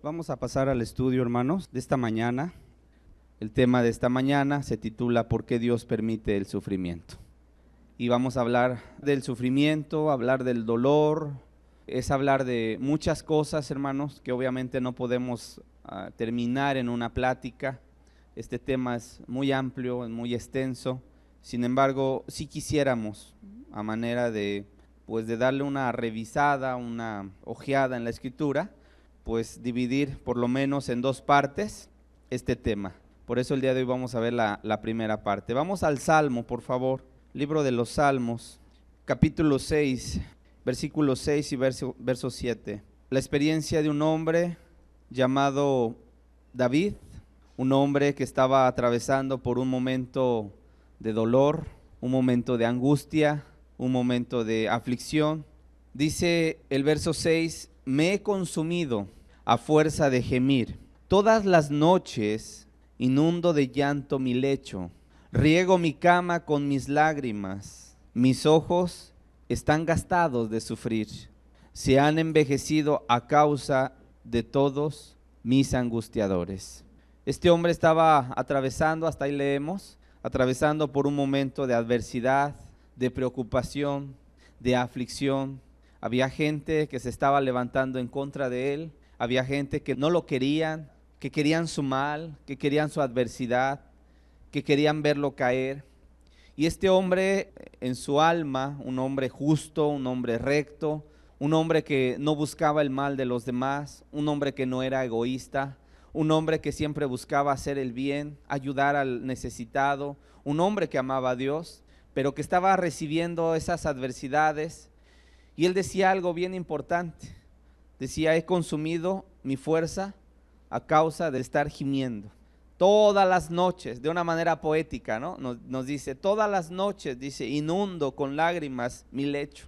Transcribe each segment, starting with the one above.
Vamos a pasar al estudio, hermanos, de esta mañana. El tema de esta mañana se titula ¿Por qué Dios permite el sufrimiento? Y vamos a hablar del sufrimiento, hablar del dolor, es hablar de muchas cosas, hermanos, que obviamente no podemos terminar en una plática. Este tema es muy amplio, es muy extenso. Sin embargo, si quisiéramos, a manera de darle una revisada, una ojeada en la Escritura, pues dividir por lo menos en dos partes este tema. Por eso el día de hoy vamos a ver la primera parte. Vamos al Salmo, por favor. Libro de los Salmos, capítulo 6, versículo 6 y verso 7. La experiencia de un hombre llamado David, un hombre que estaba atravesando por un momento de dolor, un momento de angustia, un momento de aflicción. Dice el verso 6, me he consumido a fuerza de gemir. Todas las noches inundo de llanto mi lecho, riego mi cama con mis lágrimas. Mis ojos están gastados de sufrir, se han envejecido a causa de todos mis angustiadores. Este hombre estaba atravesando, hasta ahí leemos, atravesando por un momento de adversidad, de preocupación, de aflicción. Había gente que se estaba levantando en contra de él, había gente que no lo querían, que querían su mal, que querían su adversidad, que querían verlo caer. Y este hombre en su alma, un hombre justo, un hombre recto, un hombre que no buscaba el mal de los demás, un hombre que no era egoísta, un hombre que siempre buscaba hacer el bien, ayudar al necesitado, un hombre que amaba a Dios, pero que estaba recibiendo esas adversidades. Y él decía algo bien importante, decía, he consumido mi fuerza a causa de estar gimiendo. Todas las noches, de una manera poética, ¿no? Nos dice, todas las noches, dice, inundo con lágrimas mi lecho.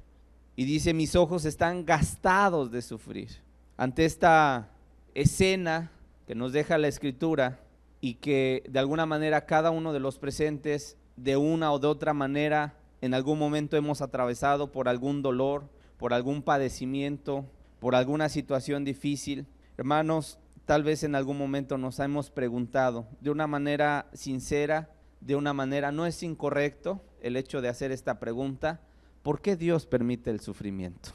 Y dice, mis ojos están gastados de sufrir. Ante esta escena que nos deja la Escritura y que de alguna manera cada uno de los presentes, de una o de otra manera, en algún momento hemos atravesado por algún dolor, por algún padecimiento, por alguna situación difícil. Hermanos, tal vez en algún momento nos hemos preguntado de una manera sincera, de una manera, no es incorrecto el hecho de hacer esta pregunta, ¿por qué Dios permite el sufrimiento?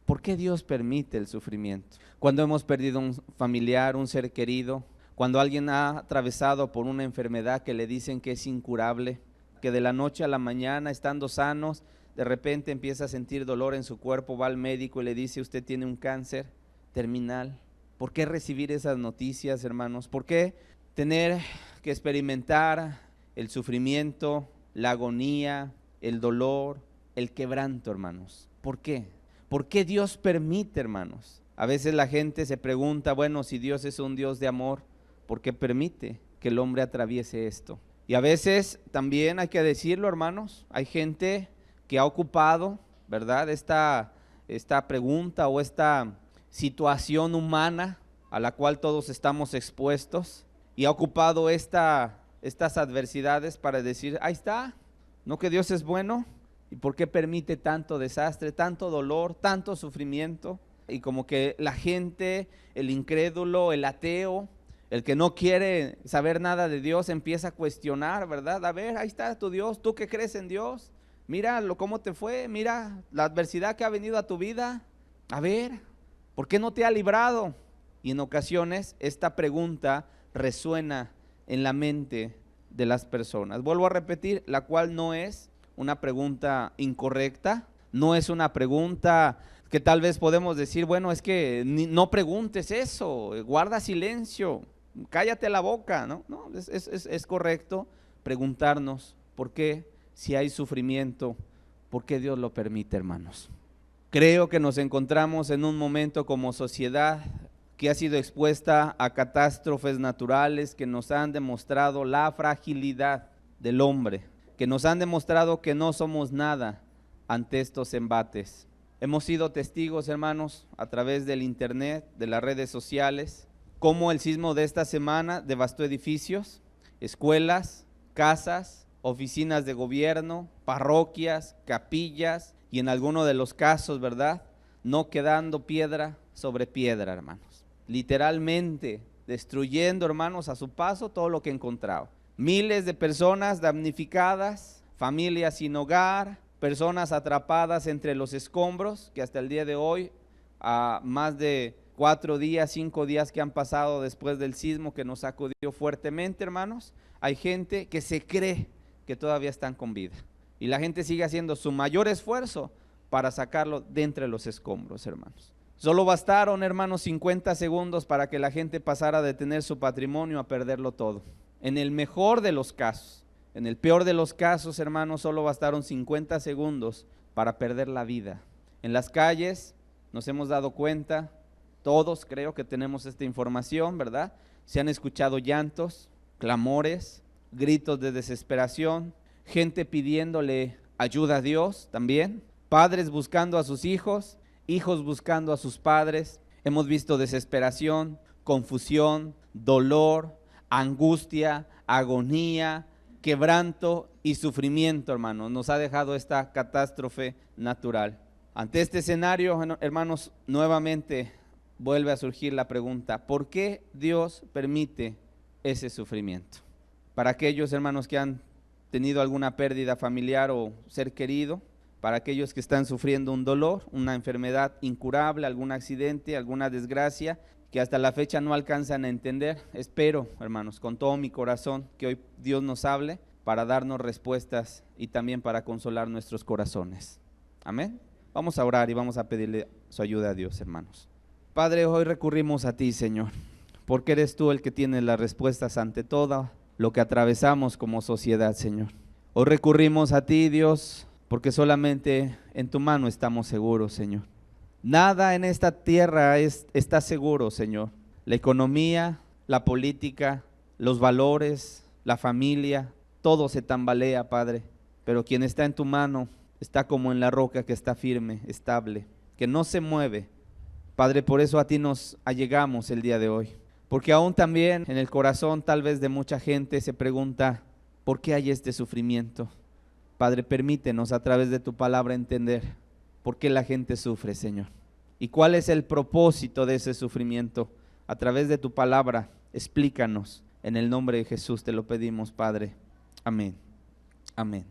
¿Por qué Dios permite el sufrimiento? Cuando hemos perdido un familiar, un ser querido, cuando alguien ha atravesado por una enfermedad que le dicen que es incurable, que de la noche a la mañana, estando sanos, de repente empieza a sentir dolor en su cuerpo, va al médico y le dice, usted tiene un cáncer terminal. ¿Por qué recibir esas noticias, hermanos? ¿Por qué tener que experimentar el sufrimiento, la agonía, el dolor, el quebranto, hermanos? ¿Por qué? ¿Por qué Dios permite, hermanos? A veces la gente se pregunta, bueno, si Dios es un Dios de amor, ¿por qué permite que el hombre atraviese esto? Y a veces también hay que decirlo, hermanos, hay gente que ha ocupado, ¿verdad? Esta pregunta o esta situación humana a la cual todos estamos expuestos y ha ocupado estas adversidades para decir, ahí está, ¿no que Dios es bueno? ¿Y por qué permite tanto desastre, tanto dolor, tanto sufrimiento? Y como que la gente, el incrédulo, el ateo, el que no quiere saber nada de Dios empieza a cuestionar, ¿verdad? A ver, ahí está tu Dios, ¿tú que crees en Dios? Mira cómo te fue, mira la adversidad que ha venido a tu vida. A ver, ¿por qué no te ha librado? Y en ocasiones esta pregunta resuena en la mente de las personas. Vuelvo a repetir, la cual no es una pregunta incorrecta, no es una pregunta que tal vez podemos decir, bueno, es que no preguntes eso, guarda silencio, cállate la boca, ¿no? No, es correcto preguntarnos por qué, si hay sufrimiento, por qué Dios lo permite, hermanos. Creo que nos encontramos en un momento como sociedad que ha sido expuesta a catástrofes naturales que nos han demostrado la fragilidad del hombre, que nos han demostrado que no somos nada ante estos embates. Hemos sido testigos, hermanos, a través del internet, de las redes sociales, cómo el sismo de esta semana devastó edificios, escuelas, casas, oficinas de gobierno, parroquias, capillas y en alguno de los casos, ¿verdad?, no quedando piedra sobre piedra, hermanos. literalmente destruyendo, hermanos, a su paso todo lo que encontraba. Miles de personas damnificadas, familias sin hogar, personas atrapadas entre los escombros, que hasta el día de hoy, a más de 4 días, 5 días que han pasado después del sismo que nos sacudió fuertemente, hermanos, hay gente que se cree que todavía están con vida. Y la gente sigue haciendo su mayor esfuerzo para sacarlo de entre los escombros, hermanos. Solo bastaron, hermanos, 50 segundos para que la gente pasara de tener su patrimonio a perderlo todo. En el mejor de los casos. En el peor de los casos, hermanos, solo bastaron 50 segundos para perder la vida. En las calles nos hemos dado cuenta, todos creo que tenemos esta información, ¿verdad? Se han escuchado llantos, clamores, gritos de desesperación, gente pidiéndole ayuda a Dios también, padres buscando a sus hijos, hijos buscando a sus padres. Hemos visto desesperación, confusión, dolor, angustia, agonía, quebranto y sufrimiento, hermanos. Nos ha dejado esta catástrofe natural. Ante este escenario, hermanos, nuevamente vuelve a surgir la pregunta: ¿por qué Dios permite ese sufrimiento? Para aquellos, hermanos, que han tenido alguna pérdida familiar o ser querido, para aquellos que están sufriendo un dolor, una enfermedad incurable, algún accidente, alguna desgracia, que hasta la fecha no alcanzan a entender. Espero, hermanos, con todo mi corazón, que hoy Dios nos hable para darnos respuestas y también para consolar nuestros corazones. Amén. Vamos a orar y vamos a pedirle su ayuda a Dios, hermanos. Padre, hoy recurrimos a ti, Señor, porque eres tú el que tiene las respuestas ante todo lo que atravesamos como sociedad, Señor. Hoy recurrimos a ti, Dios, porque solamente en tu mano estamos seguros, Señor. Nada en esta tierra está seguro, Señor. La economía, la política, los valores, la familia, todo se tambalea, Padre. Pero quien está en tu mano está como en la roca que está firme, estable, que no se mueve. Padre, por eso a ti nos allegamos el día de hoy. Porque aún también en el corazón tal vez de mucha gente se pregunta: ¿por qué hay este sufrimiento? Padre, permítenos a través de tu palabra entender por qué la gente sufre, Señor, y cuál es el propósito de ese sufrimiento. A través de tu palabra, explícanos. En el nombre de Jesús te lo pedimos, Padre. Amén. Amén.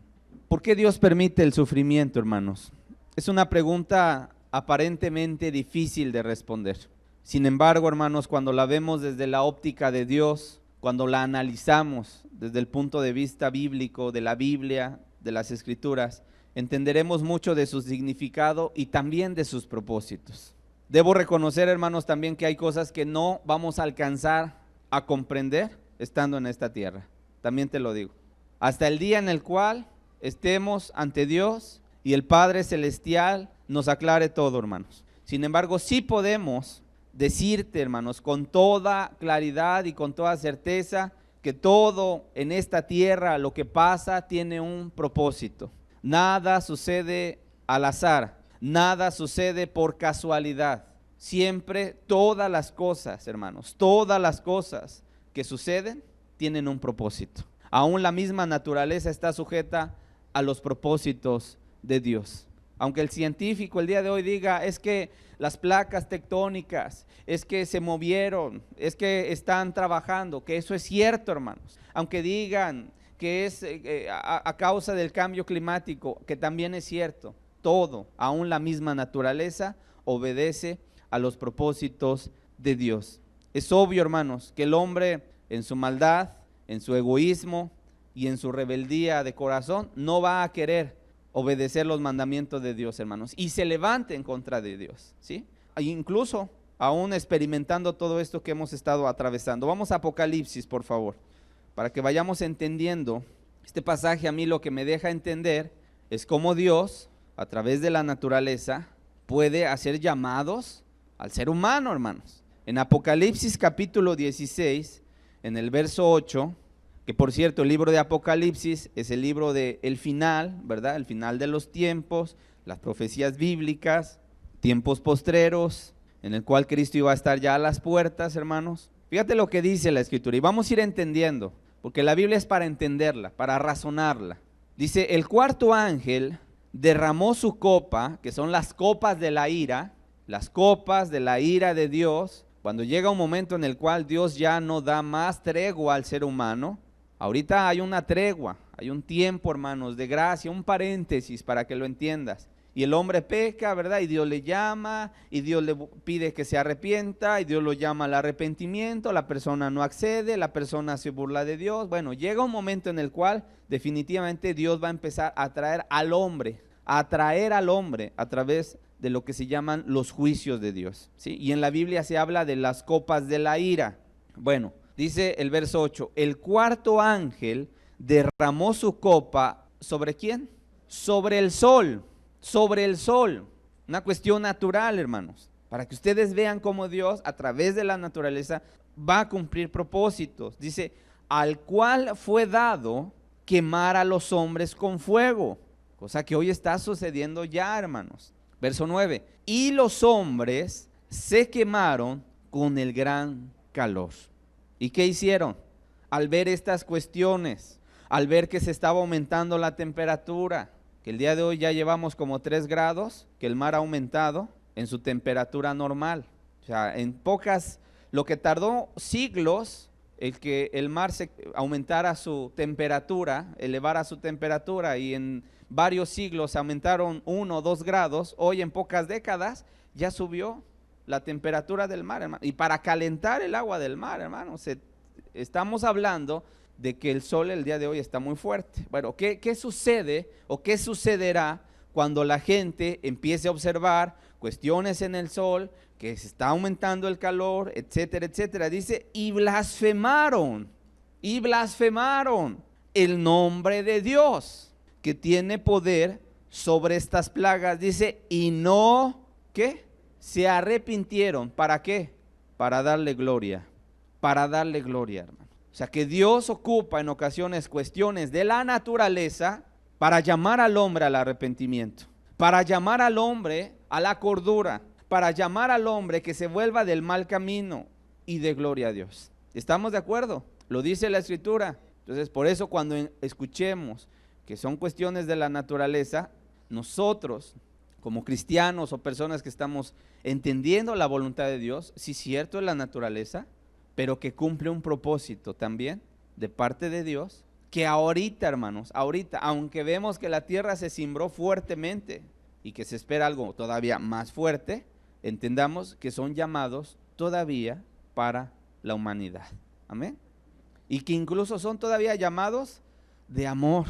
¿Por qué Dios permite el sufrimiento, hermanos? Es una pregunta aparentemente difícil de responder. Sin embargo, hermanos, cuando la vemos desde la óptica de Dios, cuando la analizamos desde el punto de vista bíblico, de la Biblia, de las Escrituras, entenderemos mucho de su significado y también de sus propósitos. Debo reconocer, hermanos, también que hay cosas que no vamos a alcanzar a comprender estando en esta tierra. También te lo digo. Hasta el día en el cual estemos ante Dios y el Padre Celestial nos aclare todo, hermanos. Sin embargo, sí podemos decirte, hermanos, con toda claridad y con toda certeza, que todo en esta tierra, lo que pasa, tiene un propósito. Nada sucede al azar, nada sucede por casualidad. Siempre todas las cosas, hermanos, todas las cosas que suceden tienen un propósito. Aún la misma naturaleza está sujeta a los propósitos de Dios. Aunque el científico el día de hoy diga: es que las placas tectónicas, es que se movieron, es que están trabajando, que eso es cierto, hermanos. Aunque digan que es a causa del cambio climático, que también es cierto. Todo, aún la misma naturaleza, obedece a los propósitos de Dios. Es obvio, hermanos, que el hombre en su maldad, en su egoísmo y en su rebeldía de corazón no va a querer obedecer los mandamientos de Dios, hermanos, y se levanta en contra de Dios, ¿sí? Incluso aún experimentando todo esto que hemos estado atravesando. Vamos a Apocalipsis, por favor, para que vayamos entendiendo. Este pasaje a mí lo que me deja entender es cómo Dios, a través de la naturaleza, puede hacer llamados al ser humano, hermanos. En Apocalipsis capítulo 16, en el verso 8, que por cierto el libro de Apocalipsis es el libro del final, ¿verdad? El final de los tiempos, las profecías bíblicas, tiempos postreros, en el cual Cristo iba a estar ya a las puertas, hermanos. Fíjate lo que dice la Escritura y vamos a ir entendiendo, porque la Biblia es para entenderla, para razonarla. Dice: el cuarto ángel derramó su copa, que son las copas de la ira, las copas de la ira de Dios, Cuando llega un momento en el cual Dios ya no da más tregua al ser humano, ahorita hay una tregua, hay un tiempo, hermanos, de gracia, un paréntesis para que lo entiendas. Y el hombre peca, ¿verdad? Y Dios le llama, y Dios le pide que se arrepienta, y Dios lo llama al arrepentimiento, la persona no accede, la persona se burla de Dios. Bueno, llega un momento en el cual definitivamente Dios va a empezar a atraer al hombre a través de lo que se llaman los juicios de Dios, ¿sí? Y en la Biblia se habla de las copas de la ira. Bueno, dice el verso 8, el cuarto ángel derramó su copa, ¿sobre quién? Sobre el sol. Sobre el sol, una cuestión natural, hermanos, para que ustedes vean cómo Dios a través de la naturaleza va a cumplir propósitos. Dice, al cual fue dado quemar a los hombres con fuego, cosa que hoy está sucediendo ya, hermanos. Verso 9, y los hombres se quemaron con el gran calor. ¿Y qué hicieron? Al ver estas cuestiones, al ver que se estaba aumentando la temperatura, que el día de hoy ya llevamos como 3 grados, que el mar ha aumentado en su temperatura normal. O sea, lo que tardó siglos el que el mar se aumentara su temperatura, elevara su temperatura, y en varios siglos aumentaron 1 o 2 grados, hoy en pocas décadas ya subió la temperatura del mar, hermano. Y para calentar el agua del mar, hermano, estamos hablando de que el sol el día de hoy está muy fuerte. Bueno, ¿qué sucede o qué sucederá cuando la gente empiece a observar cuestiones en el sol, que se está aumentando el calor, etcétera, etcétera? Dice, y blasfemaron el nombre de Dios, que tiene poder sobre estas plagas. Dice, y no, ¿qué? Se arrepintieron. ¿Para qué? Para darle gloria, hermano. O sea, que Dios ocupa en ocasiones cuestiones de la naturaleza para llamar al hombre al arrepentimiento, para llamar al hombre a la cordura, para llamar al hombre que se vuelva del mal camino y de gloria a Dios. ¿Estamos de acuerdo? Lo dice la Escritura. Entonces, por eso cuando escuchemos que son cuestiones de la naturaleza, nosotros como cristianos o personas que estamos entendiendo la voluntad de Dios, sí, cierto, es la naturaleza, pero que cumple un propósito también de parte de Dios, que ahorita, hermanos, aunque vemos que la tierra se cimbró fuertemente y que se espera algo todavía más fuerte, entendamos que son llamados todavía para la humanidad. Amén. Y que incluso son todavía llamados de amor.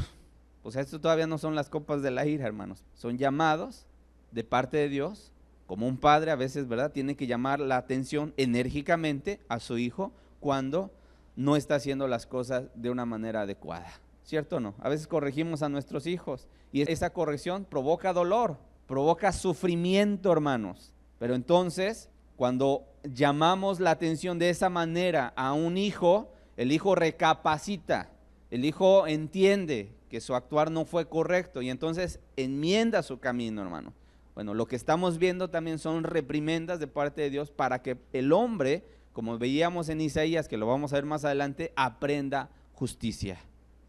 O sea, esto todavía no son las copas de la ira, hermanos. Son llamados de parte de Dios. Como un padre a veces, ¿verdad?, tiene que llamar la atención enérgicamente a su hijo cuando no está haciendo las cosas de una manera adecuada. ¿Cierto o no? A veces corregimos a nuestros hijos y esa corrección provoca dolor, provoca sufrimiento, hermanos. Pero entonces, cuando llamamos la atención de esa manera a un hijo, el hijo recapacita, el hijo entiende que su actuar no fue correcto y entonces enmienda su camino, hermano. Bueno, lo que estamos viendo también son reprimendas de parte de Dios para que el hombre, como veíamos en Isaías, que lo vamos a ver más adelante, aprenda justicia,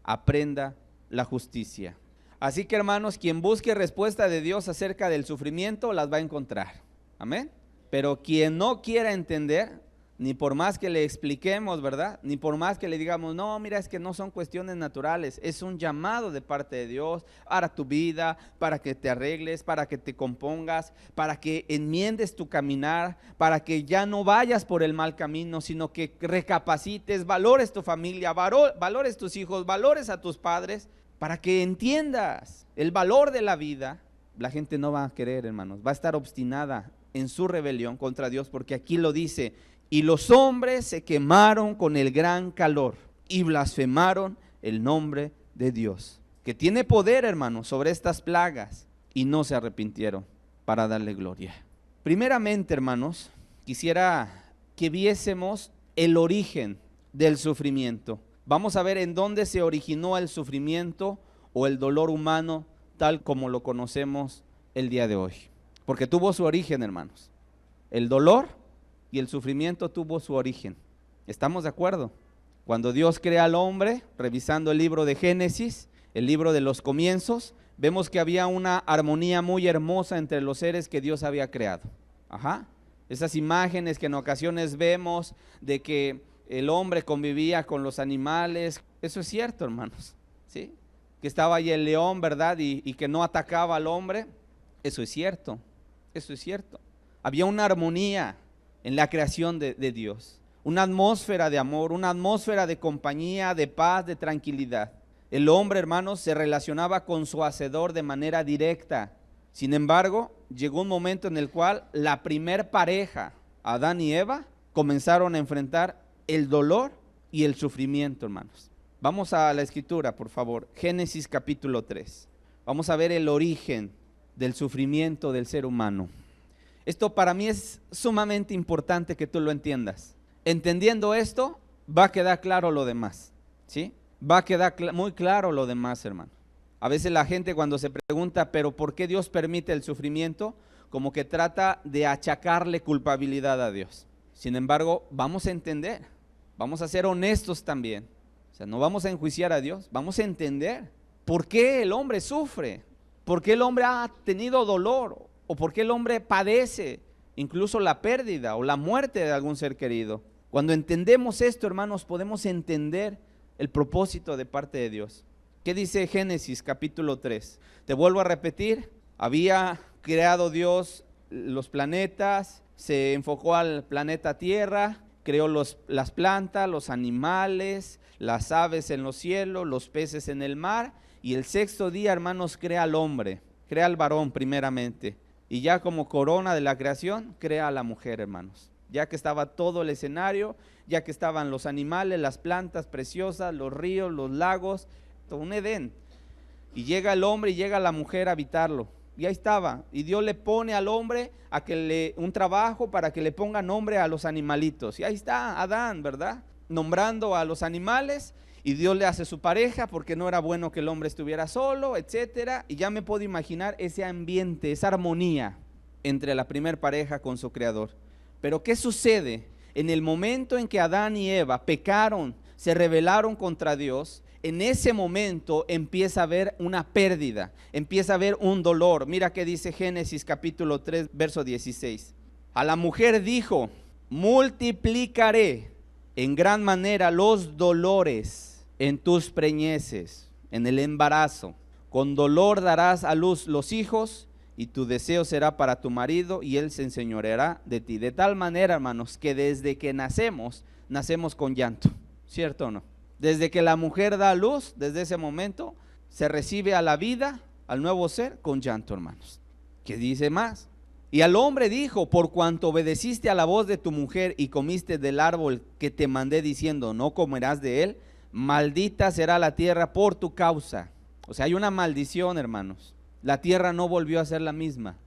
aprenda la justicia. Así que, hermanos, quien busque respuesta de Dios acerca del sufrimiento, las va a encontrar. Amén. Pero quien no quiera entender, ni por más que le expliquemos, ¿verdad?, ni por más que le digamos, no, mira, es que no son cuestiones naturales, es un llamado de parte de Dios para tu vida, para que te arregles, para que te compongas, para que enmiendes tu caminar, para que ya no vayas por el mal camino, sino que recapacites, valores tu familia, valores tus hijos, valores a tus padres, para que entiendas el valor de la vida. La gente no va a querer, hermanos, va a estar obstinada en su rebelión contra Dios, porque aquí lo dice: y los hombres se quemaron con el gran calor y blasfemaron el nombre de Dios, que tiene poder, hermanos, sobre estas plagas, y no se arrepintieron para darle gloria. Primeramente, hermanos, quisiera que viésemos el origen del sufrimiento. Vamos a ver en dónde se originó el sufrimiento o el dolor humano tal como lo conocemos el día de hoy. Porque tuvo su origen, hermanos. El dolor y el sufrimiento tuvo su origen. ¿Estamos de acuerdo? Cuando Dios crea al hombre, revisando el libro de Génesis, el libro de los comienzos, vemos que había una armonía muy hermosa entre los seres que Dios había creado. Esas imágenes que en ocasiones vemos de que el hombre convivía con los animales, eso es cierto, hermanos, ¿sí? Que estaba ahí el león, ¿verdad? Y que no atacaba al hombre, eso es cierto, eso es cierto. Había una armonía en la creación de Dios, una atmósfera de amor, una atmósfera de compañía, de paz, de tranquilidad. El hombre, hermanos, se relacionaba con su hacedor de manera directa. Sin embargo, llegó un momento en el cual la primer pareja, Adán y Eva, comenzaron a enfrentar el dolor y el sufrimiento, hermanos. Vamos a la escritura, por favor. Génesis capítulo 3. Vamos a ver el origen del sufrimiento del ser humano. Esto para mí es sumamente importante que tú lo entiendas. Entendiendo esto, va a quedar claro lo demás, ¿sí? Va a quedar muy claro lo demás, hermano. A veces la gente cuando se pregunta, pero ¿por qué Dios permite el sufrimiento? Como que trata de achacarle culpabilidad a Dios. Sin embargo, vamos a entender, vamos a ser honestos también. O sea, no vamos a enjuiciar a Dios, vamos a entender por qué el hombre sufre, por qué el hombre ha tenido dolor, o por qué el hombre padece incluso la pérdida o la muerte de algún ser querido. Cuando entendemos esto, hermanos, podemos entender el propósito de parte de Dios. ¿Qué dice Génesis capítulo 3? Te vuelvo a repetir, había creado Dios los planetas, se enfocó al planeta Tierra, creó las plantas, los animales, las aves en los cielos, los peces en el mar, y el sexto día, hermanos, crea al hombre, crea al varón primeramente, y ya como corona de la creación, crea a la mujer, hermanos. Ya que estaba todo el escenario, ya que estaban los animales, las plantas preciosas, los ríos, los lagos, todo un Edén. Y llega el hombre y llega la mujer a habitarlo. Y ahí estaba. Y Dios le pone al hombre un trabajo para que le ponga nombre a los animalitos. Y ahí está Adán, ¿verdad? Nombrando a los animales. Y Dios le hace su pareja porque no era bueno que el hombre estuviera solo, etcétera. Y ya me puedo imaginar ese ambiente, esa armonía entre la primer pareja con su creador. Pero ¿qué sucede? En el momento en que Adán y Eva pecaron, se rebelaron contra Dios, en ese momento empieza a haber una pérdida, empieza a haber un dolor. Mira qué dice Génesis capítulo 3, verso 16. A la mujer dijo, multiplicaré en gran manera los dolores en tus preñeces, en el embarazo. Con dolor darás a luz los hijos, y tu deseo será para tu marido, y él se enseñoreará de ti. De tal manera, hermanos, que desde que nacemos con llanto, ¿cierto o no? Desde que la mujer da a luz, desde ese momento, se recibe a la vida, al nuevo ser, con llanto, hermanos. ¿Qué dice más? Y al hombre dijo, por cuanto obedeciste a la voz de tu mujer y comiste del árbol que te mandé diciendo, no comerás de él, maldita será la tierra por tu causa. O sea, hay una maldición, hermanos. La tierra no volvió a ser la misma.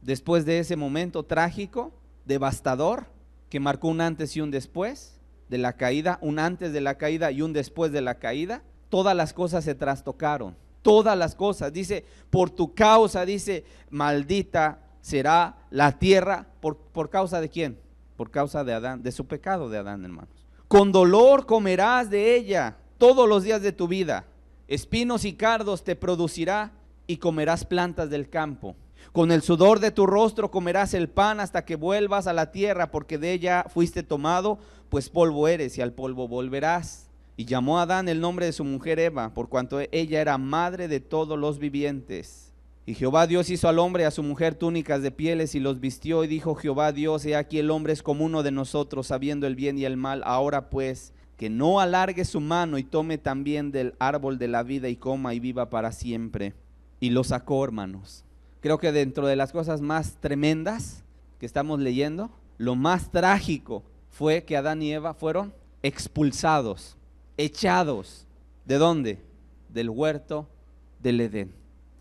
Después de ese momento trágico, devastador, que marcó un antes y un después de la caída, un antes de la caída y un después de la caída, todas las cosas se trastocaron. Todas las cosas, dice, por tu causa, dice, maldita será la tierra. ¿Por causa de quién? Por causa de Adán, de su pecado de Adán, hermanos. Con dolor comerás de ella todos los días de tu vida. Espinos y cardos te producirá y comerás plantas del campo. Con el sudor de tu rostro comerás el pan hasta que vuelvas a la tierra, porque de ella fuiste tomado, pues polvo eres y al polvo volverás. Y llamó a Adán el nombre de su mujer Eva, por cuanto ella era madre de todos los vivientes. Y Jehová Dios hizo al hombre y a su mujer túnicas de pieles y los vistió, y dijo Jehová Dios, he aquí el hombre es como uno de nosotros, sabiendo el bien y el mal. Ahora pues, que no alargue su mano y tome también del árbol de la vida y coma y viva para siempre. Y lo sacó, hermanos. Creo que dentro de las cosas más tremendas que estamos leyendo, lo más trágico fue que Adán y Eva fueron expulsados, echados. ¿De dónde? Del huerto del Edén.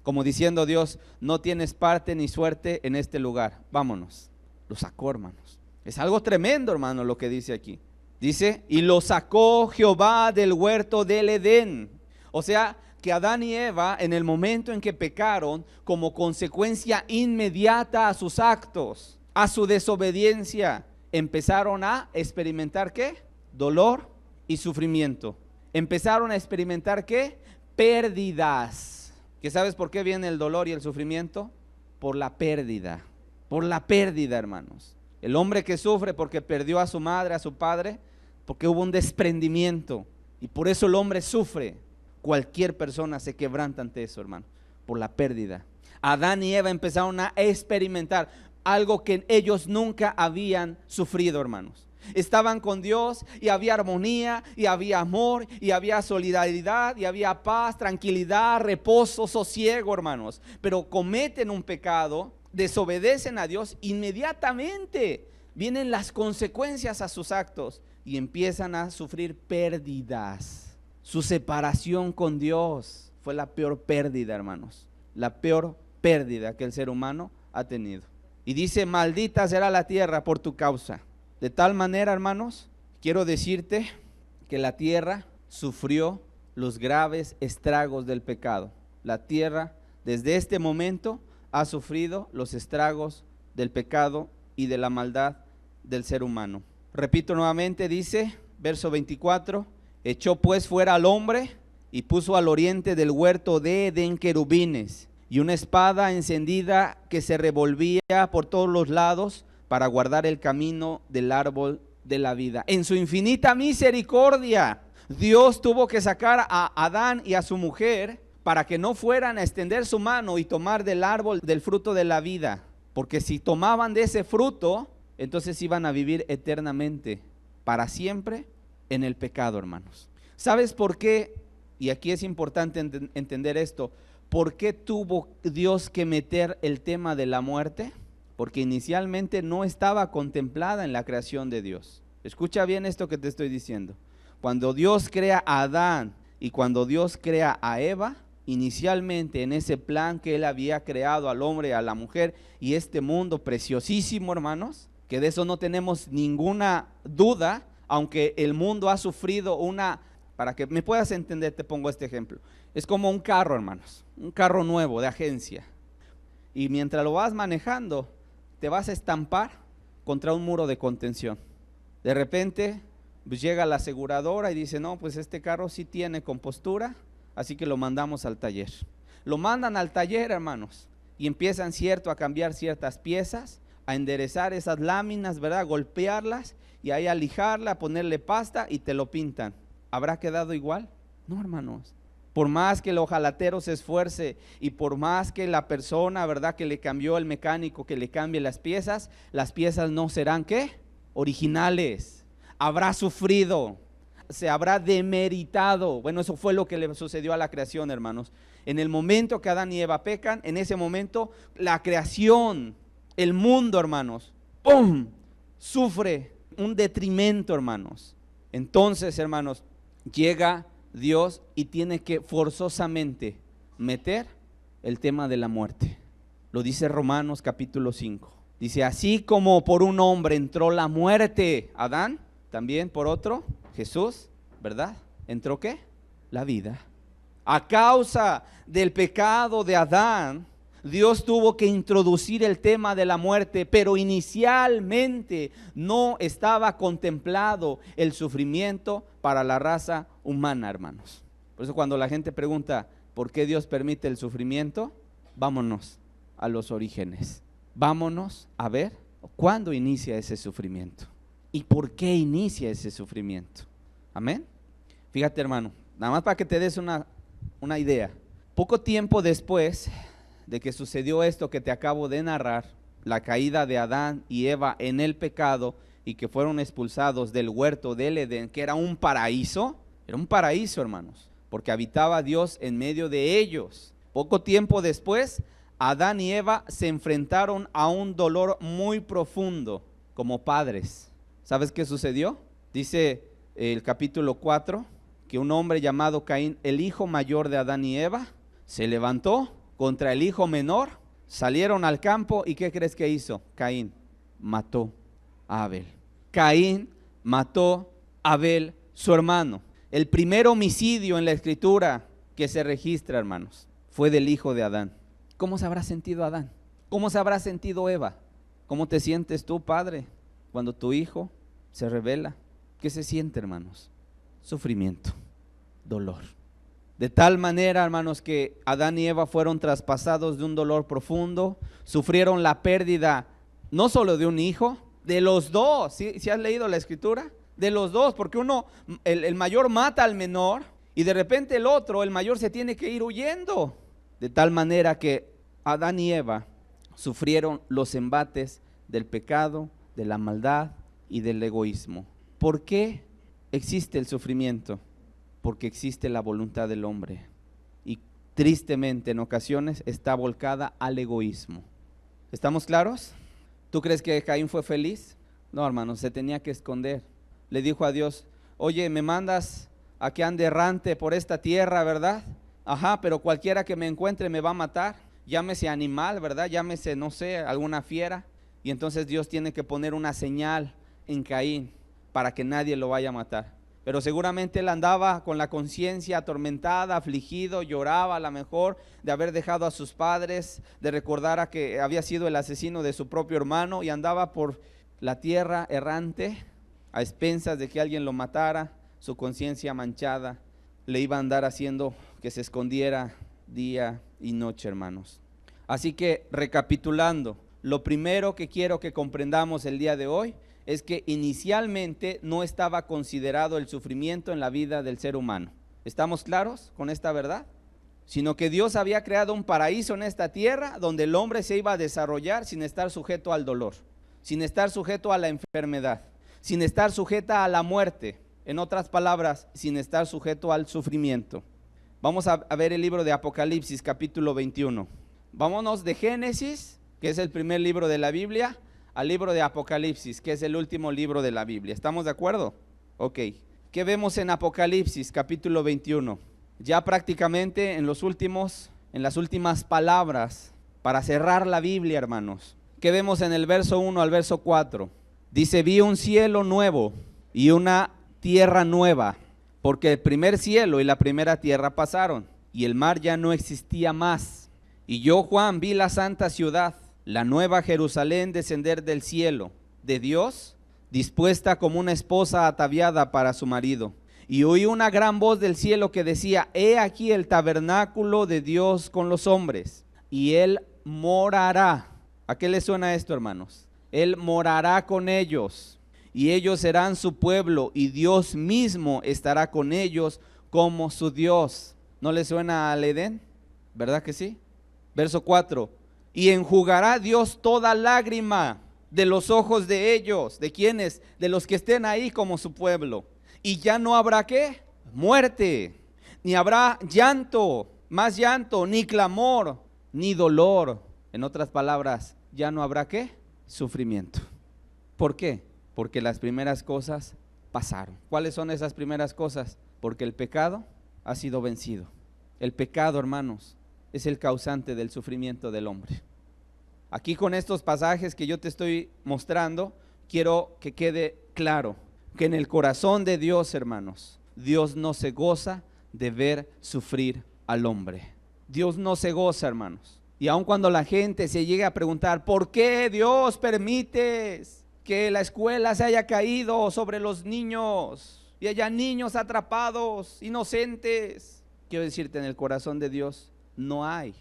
Como diciendo Dios, no tienes parte ni suerte en este lugar, vámonos. Lo sacó, hermanos. Es algo tremendo, hermano, lo que dice aquí. Dice, y lo sacó Jehová del huerto del Edén. O sea, que Adán y Eva, en el momento en que pecaron, como consecuencia inmediata a sus actos, a su desobediencia, empezaron a experimentar ¿qué? Dolor y sufrimiento. Empezaron a experimentar ¿qué? Pérdidas. ¿Qué sabes por qué viene el dolor y el sufrimiento? Por la pérdida, hermanos. El hombre que sufre porque perdió a su madre, a su padre, porque hubo un desprendimiento. Y por eso el hombre sufre. Cualquier persona se quebranta ante eso, hermano, por la pérdida. Adán y Eva empezaron a experimentar algo que ellos nunca habían sufrido, hermanos. Estaban con Dios y había armonía, y había amor, y había solidaridad, y había paz, tranquilidad, reposo, sosiego, hermanos. Pero cometen un pecado, desobedecen a Dios, inmediatamente vienen las consecuencias a sus actos y empiezan a sufrir pérdidas. Su separación con Dios fue la peor pérdida, hermanos, la peor pérdida que el ser humano ha tenido. Y dice: maldita será la tierra por tu causa. De tal manera, hermanos, quiero decirte que la tierra sufrió los graves estragos del pecado. La tierra desde este momento ha sufrido los estragos del pecado y de la maldad del ser humano. Repito nuevamente, dice, verso 24, echó pues fuera al hombre y puso al oriente del huerto de Edén querubines y una espada encendida que se revolvía por todos los lados para guardar el camino del árbol de la vida. En su infinita misericordia, Dios tuvo que sacar a Adán y a su mujer para que no fueran a extender su mano y tomar del árbol del fruto de la vida, porque si tomaban de ese fruto, entonces iban a vivir eternamente, para siempre, en el pecado, hermanos. ¿Sabes por qué? Y aquí es importante entender esto. ¿Por qué tuvo Dios que meter el tema de la muerte? Porque inicialmente no estaba contemplada en la creación de Dios. Escucha bien esto que te estoy diciendo. Cuando Dios crea a Adán y cuando Dios crea a Eva, inicialmente en ese plan que Él había creado al hombre y a la mujer y este mundo preciosísimo, hermanos, que de eso no tenemos ninguna duda, aunque el mundo ha sufrido para que me puedas entender, te pongo este ejemplo. Es como un carro, hermanos, un carro nuevo de agencia. Y mientras lo vas manejando, te vas a estampar contra un muro de contención. De repente pues llega la aseguradora y dice: no, pues este carro sí tiene compostura, así que lo mandamos al taller. Lo mandan al taller, hermanos, y empiezan a cambiar ciertas piezas, a enderezar esas láminas, ¿verdad? A golpearlas y ahí a lijarla, a ponerle pasta y te lo pintan. ¿Habrá quedado igual? No, hermanos. Por más que el hojalatero se esfuerce y por más que la persona, ¿verdad?, que le cambió el mecánico, que le cambie las piezas no serán, ¿qué? Originales. Habrá sufrido, se habrá demeritado. Bueno, eso fue lo que le sucedió a la creación, hermanos. En el momento que Adán y Eva pecan, en ese momento la creación, el mundo, hermanos, ¡pum!, sufre un detrimento, hermanos. Entonces, hermanos, llega Dios y tiene que forzosamente meter el tema de la muerte. Lo dice Romanos capítulo 5. Dice: así como por un hombre entró la muerte, Adán, también por otro, Jesús, ¿verdad? ¿Entró qué? La vida. A causa del pecado de Adán, Dios tuvo que introducir el tema de la muerte, pero inicialmente no estaba contemplado el sufrimiento para la raza humana, hermanos. Por eso cuando la gente pregunta ¿por qué Dios permite el sufrimiento? Vámonos a los orígenes. Vámonos a ver cuándo inicia ese sufrimiento y por qué inicia ese sufrimiento. Amén. Fíjate, hermano, nada más para que te des una idea. Poco tiempo después de que sucedió esto que te acabo de narrar, la caída de Adán y Eva en el pecado y que fueron expulsados del huerto del Edén, que era un paraíso, hermanos, porque habitaba Dios en medio de ellos. Poco tiempo después, Adán y Eva se enfrentaron a un dolor muy profundo como padres. ¿Sabes qué sucedió? Dice el capítulo 4 que un hombre llamado Caín, el hijo mayor de Adán y Eva, se levantó contra el hijo menor, salieron al campo y ¿qué crees que hizo? Caín mató a Abel. Caín mató a Abel, su hermano. El primer homicidio en la escritura que se registra, hermanos, fue del hijo de Adán. ¿Cómo se habrá sentido Adán? ¿Cómo se habrá sentido Eva? ¿Cómo te sientes tú, padre, cuando tu hijo se rebela? ¿Qué se siente, hermanos? Sufrimiento, dolor. De tal manera, hermanos, que Adán y Eva fueron traspasados de un dolor profundo, sufrieron la pérdida no solo de un hijo, De los dos, ¿sí has leído la escritura? De los dos, porque el mayor mata al menor y de repente el otro, el mayor, se tiene que ir huyendo. De tal manera que Adán y Eva sufrieron los embates del pecado, de la maldad y del egoísmo. ¿Por qué existe el sufrimiento? Porque existe la voluntad del hombre y tristemente en ocasiones está volcada al egoísmo. ¿Estamos claros? ¿Tú crees que Caín fue feliz? No, hermano, se tenía que esconder. Le dijo a Dios: oye, me mandas a que ande errante por esta tierra, ¿verdad? Ajá, pero cualquiera que me encuentre me va a matar. Llámese animal, ¿verdad? Llámese, no sé, alguna fiera. Y entonces Dios tiene que poner una señal en Caín para que nadie lo vaya a matar. Pero seguramente él andaba con la conciencia atormentada, afligido, lloraba a lo mejor de haber dejado a sus padres, de recordar a que había sido el asesino de su propio hermano y andaba por la tierra errante, a expensas de que alguien lo matara. Su conciencia manchada le iba a andar haciendo que se escondiera día y noche, hermanos. Así que, recapitulando, lo primero que quiero que comprendamos el día de hoy es que inicialmente no estaba considerado el sufrimiento en la vida del ser humano. ¿Estamos claros con esta verdad? Sino que Dios había creado un paraíso en esta tierra donde el hombre se iba a desarrollar sin estar sujeto al dolor, sin estar sujeto a la enfermedad, sin estar sujeta a la muerte. En otras palabras, sin estar sujeto al sufrimiento. Vamos a ver el libro de Apocalipsis, capítulo 21. Vámonos de Génesis, que es el primer libro de la Biblia, al libro de Apocalipsis, que es el último libro de la Biblia. ¿Estamos de acuerdo? Ok. ¿Qué vemos en Apocalipsis, capítulo 21? Ya prácticamente en las últimas palabras para cerrar la Biblia, hermanos. ¿Qué vemos en el verso 1 al verso 4? Dice: vi un cielo nuevo y una tierra nueva, porque el primer cielo y la primera tierra pasaron, y el mar ya no existía más. Y yo, Juan, vi la santa ciudad, la nueva Jerusalén, descender del cielo, de Dios, dispuesta como una esposa ataviada para su marido. Y oí una gran voz del cielo que decía: he aquí el tabernáculo de Dios con los hombres, y Él morará. ¿A qué le suena esto, hermanos? Él morará con ellos, y ellos serán su pueblo, y Dios mismo estará con ellos como su Dios. ¿No le suena al Edén? ¿Verdad que sí? Verso 4. Y enjugará Dios toda lágrima de los ojos de ellos. ¿De quiénes? De los que estén ahí como su pueblo. Y ya no habrá ¿qué? Muerte, ni habrá llanto, más llanto, ni clamor, ni dolor. En otras palabras, ya no habrá ¿qué? Sufrimiento. ¿Por qué? Porque las primeras cosas pasaron. ¿Cuáles son esas primeras cosas? Porque el pecado ha sido vencido. El pecado, hermanos, es el causante del sufrimiento del hombre. Aquí con estos pasajes que yo te estoy mostrando, quiero que quede claro que en el corazón de Dios, hermanos, Dios no se goza de ver sufrir al hombre. Dios no se goza, hermanos. Y aun cuando la gente se llegue a preguntar: ¿por qué Dios permites que la escuela se haya caído sobre los niños y haya niños atrapados, inocentes? Quiero decirte, en el corazón de Dios no hay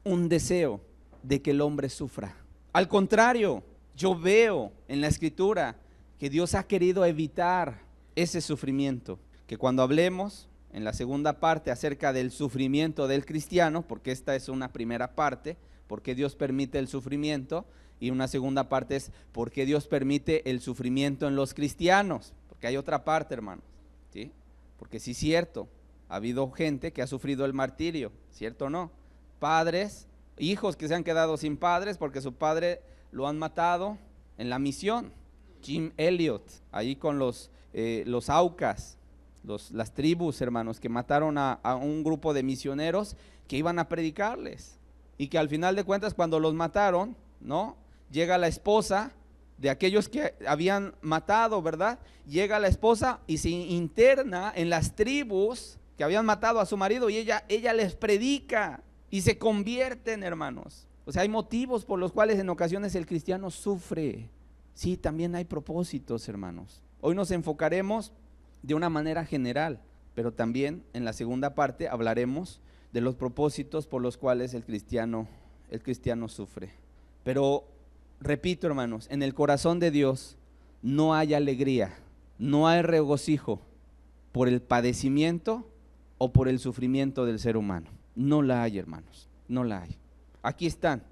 un deseo de que el hombre sufra. Al contrario, yo veo en la escritura que Dios ha querido evitar ese sufrimiento. Que cuando hablemos en la segunda parte acerca del sufrimiento del cristiano, porque esta es una primera parte, por qué Dios permite el sufrimiento, y una segunda parte es por qué Dios permite el sufrimiento en los cristianos, porque hay otra parte, hermanos, ¿sí? Porque sí es cierto, ha habido gente que ha sufrido el martirio, ¿cierto o no? Padres, hijos que se han quedado sin padres porque su padre lo han matado en la misión. Jim Elliot, ahí con los Aucas, las tribus, hermanos, que mataron a un grupo de misioneros que iban a predicarles, y que al final de cuentas, cuando los mataron, ¿no? Llega la esposa de aquellos que habían matado, ¿verdad? Llega la esposa y se interna en las tribus que habían matado a su marido, y ella les predica y se convierten, hermanos. O sea, hay motivos por los cuales en ocasiones el cristiano sufre. Sí, también hay propósitos, hermanos. Hoy nos enfocaremos de una manera general, pero también en la segunda parte hablaremos de los propósitos por los cuales el cristiano sufre. Pero repito, hermanos, en el corazón de Dios no hay alegría, no hay regocijo por el padecimiento o por el sufrimiento del ser humano. No la hay, hermanos, no la hay. Aquí están.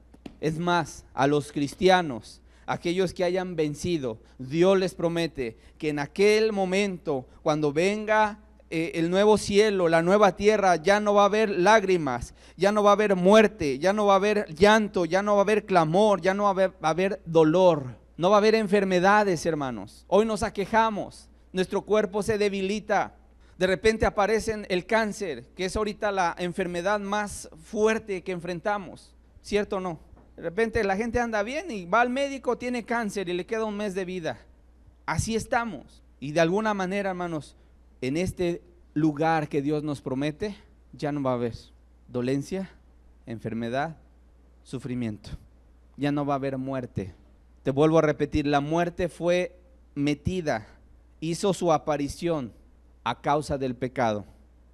Es más, a los cristianos, aquellos que hayan vencido, Dios les promete que en aquel momento, cuando venga el nuevo cielo, la nueva tierra, ya no va a haber lágrimas, ya no va a haber muerte, ya no va a haber llanto, ya no va a haber clamor, ya no va a haber dolor, no va a haber enfermedades, hermanos. Hoy nos aquejamos, nuestro cuerpo se debilita, de repente aparece el cáncer, que es ahorita la enfermedad más fuerte que enfrentamos, ¿cierto o no? De repente la gente anda bien y va al médico, tiene cáncer y le queda un mes de vida. Así estamos. Y de alguna manera, hermanos, en este lugar que Dios nos promete, ya no va a haber dolencia, enfermedad, sufrimiento. Ya no va a haber muerte. Te vuelvo a repetir, la muerte fue metida, hizo su aparición a causa del pecado.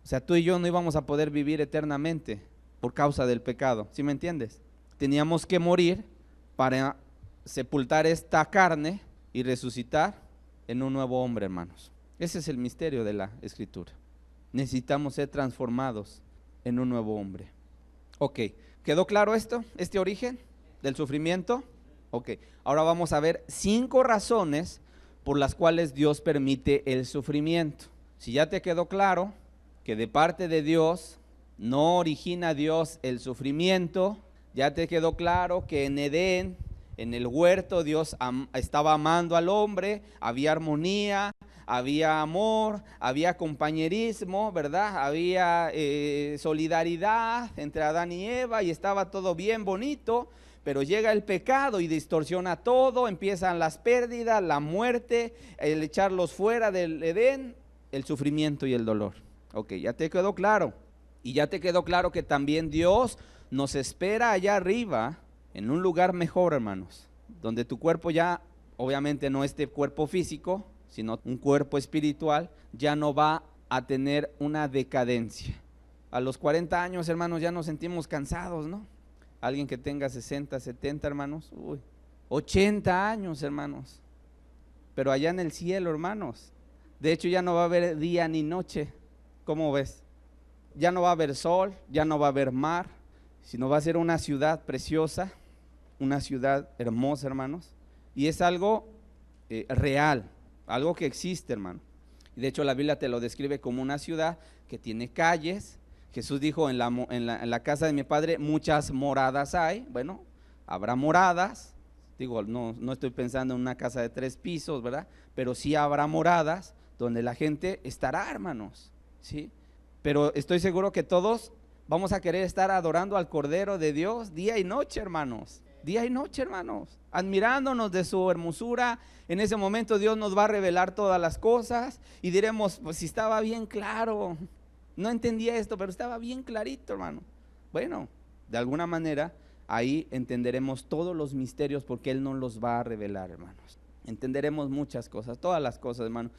O sea, tú y yo no íbamos a poder vivir eternamente por causa del pecado. ¿Sí me entiendes? Teníamos que morir para sepultar esta carne y resucitar en un nuevo hombre, hermanos. Ese es el misterio de la Escritura. Necesitamos ser transformados en un nuevo hombre. Ok, ¿quedó claro esto? ¿Este origen del sufrimiento? Ok, ahora vamos a ver 5 razones por las cuales Dios permite el sufrimiento. Si ya te quedó claro que de parte de Dios no origina Dios el sufrimiento, ya te quedó claro que en Edén, en el huerto, Dios estaba amando al hombre, había armonía, había amor, había compañerismo, ¿verdad? Había solidaridad entre Adán y Eva y estaba todo bien bonito, pero llega el pecado y distorsiona todo, empiezan las pérdidas, la muerte, el echarlos fuera del Edén, el sufrimiento y el dolor. Ok, ya te quedó claro. Y ya te quedó claro que también Dios nos espera allá arriba, en un lugar mejor, hermanos, donde tu cuerpo ya, obviamente no este cuerpo físico, sino un cuerpo espiritual, ya no va a tener una decadencia. A los 40 años, hermanos, ya nos sentimos cansados, ¿no? Alguien que tenga 60, 70, hermanos, 80 años, hermanos, pero allá en el cielo, hermanos, de hecho ya no va a haber día ni noche. ¿Cómo ves? Ya no va a haber sol, ya no va a haber mar, sino va a ser una ciudad preciosa, una ciudad hermosa, hermanos, y es algo real, algo que existe, hermano. Y de hecho la Biblia te lo describe como una ciudad que tiene calles. Jesús dijo, en la casa de mi Padre muchas moradas hay. Bueno, habrá moradas, digo, no estoy pensando en una casa de 3 pisos, ¿verdad? Pero sí habrá moradas donde la gente estará, hermanos, ¿sí? Pero estoy seguro que todos vamos a querer estar adorando al Cordero de Dios día y noche, hermanos. Día y noche, hermanos, admirándonos de su hermosura. En ese momento Dios nos va a revelar todas las cosas y diremos, pues si estaba bien claro, no entendía esto, pero estaba bien clarito, hermano. Bueno, de alguna manera ahí entenderemos todos los misterios porque Él nos los va a revelar, hermanos. Entenderemos muchas cosas, todas las cosas, hermano,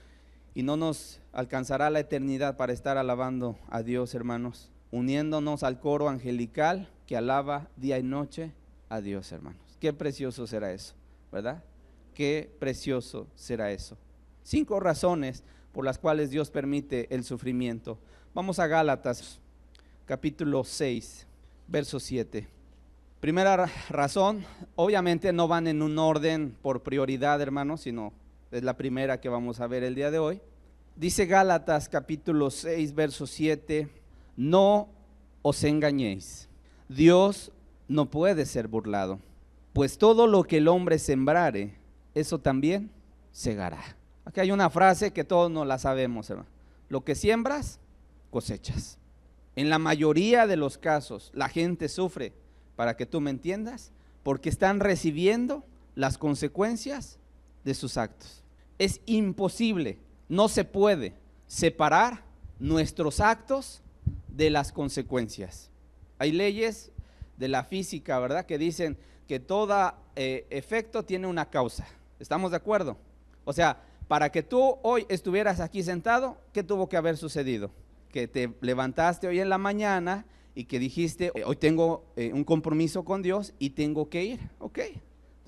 y no nos alcanzará la eternidad para estar alabando a Dios, hermanos, uniéndonos al coro angelical que alaba día y noche a Dios, hermanos. Qué precioso será eso, ¿verdad? Qué precioso será eso. 5 razones por las cuales Dios permite el sufrimiento. Vamos a Gálatas, capítulo 6, verso 7. Primera razón, obviamente no van en un orden por prioridad, hermanos, sino es la primera que vamos a ver el día de hoy. Dice Gálatas, capítulo 6, verso 7, no os engañéis, Dios no puede ser burlado, pues todo lo que el hombre sembrare, eso también segará. Aquí hay una frase que todos nos la sabemos, hermano. Lo que siembras, cosechas. En la mayoría de los casos, la gente sufre, para que tú me entiendas, porque están recibiendo las consecuencias de sus actos. Es imposible, no se puede separar nuestros actos de las consecuencias. Hay leyes de la física, ¿verdad?, que dicen que todo efecto tiene una causa. ¿Estamos de acuerdo? O sea, para que tú hoy estuvieras aquí sentado, ¿qué tuvo que haber sucedido? Que te levantaste hoy en la mañana y que dijiste, hoy tengo un compromiso con Dios y tengo que ir, ok.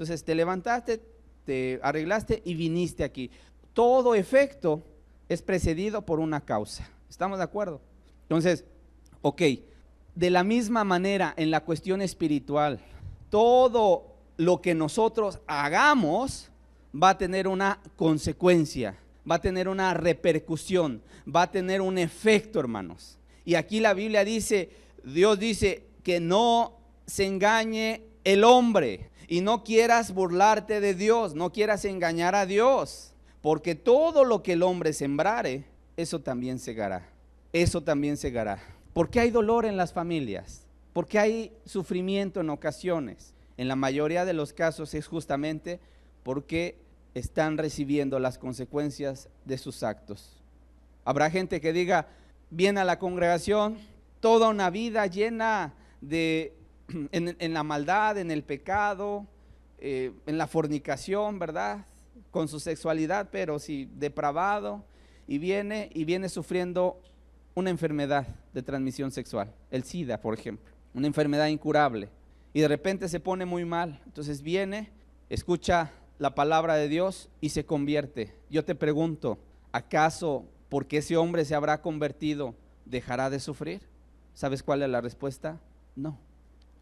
Entonces te levantaste, te arreglaste y viniste aquí. Todo efecto es precedido por una causa. ¿Estamos de acuerdo? Entonces, ok, de la misma manera en la cuestión espiritual, todo lo que nosotros hagamos va a tener una consecuencia, va a tener una repercusión, va a tener un efecto, hermanos. Y aquí la Biblia dice, Dios dice que no se engañe el hombre y no quieras burlarte de Dios, no quieras engañar a Dios, porque todo lo que el hombre sembrare, eso también segará, eso también segará. ¿Por qué hay dolor en las familias? ¿Por qué hay sufrimiento en ocasiones? En la mayoría de los casos es justamente porque están recibiendo las consecuencias de sus actos. Habrá gente que diga, viene a la congregación, toda una vida llena de, en la maldad, en el pecado, en la fornicación, ¿verdad? Con su sexualidad, pero sí depravado, y viene sufriendo una enfermedad de transmisión sexual, el SIDA, por ejemplo, una enfermedad incurable, y de repente se pone muy mal. Entonces viene, escucha la palabra de Dios y se convierte. Yo te pregunto, ¿acaso porque ese hombre se habrá convertido dejará de sufrir? ¿Sabes cuál es la respuesta? No.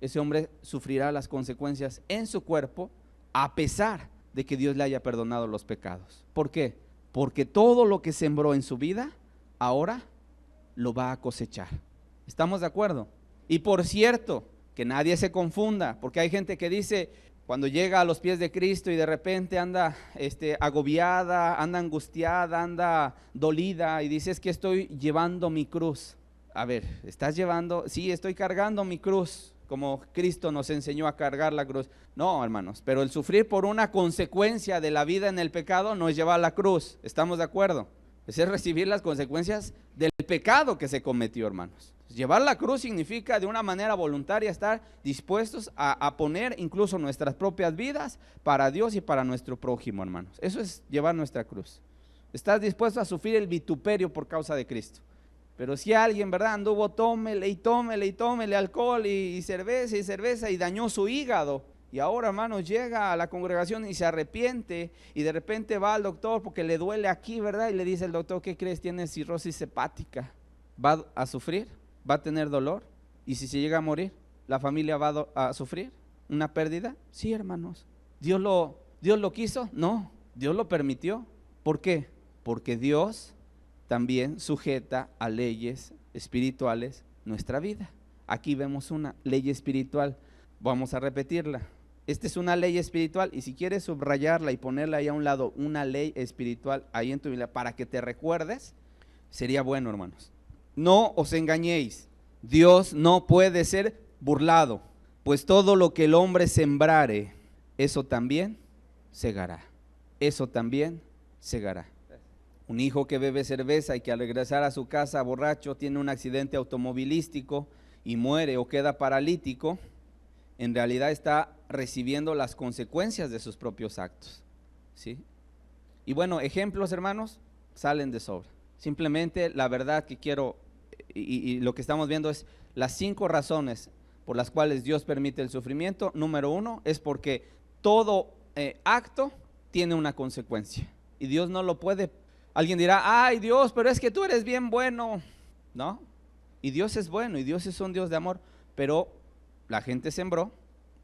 Ese hombre sufrirá las consecuencias en su cuerpo a pesar de que Dios le haya perdonado los pecados. ¿Por qué? Porque todo lo que sembró en su vida ahora lo va a cosechar. ¿Estamos de acuerdo? Y por cierto, que nadie se confunda, porque hay gente que dice, cuando llega a los pies de Cristo y de repente anda agobiada, anda angustiada, anda dolida y dice, es que estoy llevando mi cruz. A ver, ¿estás llevando? Sí, estoy cargando mi cruz, como Cristo nos enseñó a cargar la cruz. No, hermanos, pero el sufrir por una consecuencia de la vida en el pecado no es llevar la cruz. ¿Estamos de acuerdo? Es recibir las consecuencias del pecado que se cometió, hermanos. Llevar la cruz significa de una manera voluntaria estar dispuestos a poner incluso nuestras propias vidas para Dios y para nuestro prójimo, hermanos. Eso es llevar nuestra cruz. Estás dispuesto a sufrir el vituperio por causa de Cristo. Pero si alguien, ¿verdad?, anduvo tómele alcohol y cerveza y dañó su hígado, y ahora, hermanos, llega a la congregación y se arrepiente y de repente va al doctor porque le duele aquí, ¿verdad? Y le dice el doctor, ¿qué crees? Tiene cirrosis hepática. ¿Va a sufrir? ¿Va a tener dolor? ¿Y si se llega a morir, la familia va a sufrir una pérdida? Sí, hermanos. ¿Dios lo quiso? No, Dios lo permitió. ¿Por qué? Porque Dios también sujeta a leyes espirituales nuestra vida. Aquí vemos una ley espiritual. Vamos a repetirla. Esta es una ley espiritual y si quieres subrayarla y ponerla ahí a un lado, una ley espiritual ahí en tu Biblia para que te recuerdes, sería bueno, hermanos. No os engañéis, Dios no puede ser burlado, pues todo lo que el hombre sembrare, eso también segará. Eso también segará. Un hijo que bebe cerveza y que al regresar a su casa borracho tiene un accidente automovilístico y muere o queda paralítico, en realidad está recibiendo las consecuencias de sus propios actos, ¿sí? Y bueno, ejemplos, hermanos, salen de sobra. Simplemente la verdad que quiero y lo que estamos viendo es las 5 razones por las cuales Dios permite el sufrimiento. Número 1 es porque todo acto tiene una consecuencia y Dios no lo puede. Alguien dirá, ay Dios, pero es que tú eres bien bueno. No, y Dios es bueno y Dios es un Dios de amor, pero la gente sembró,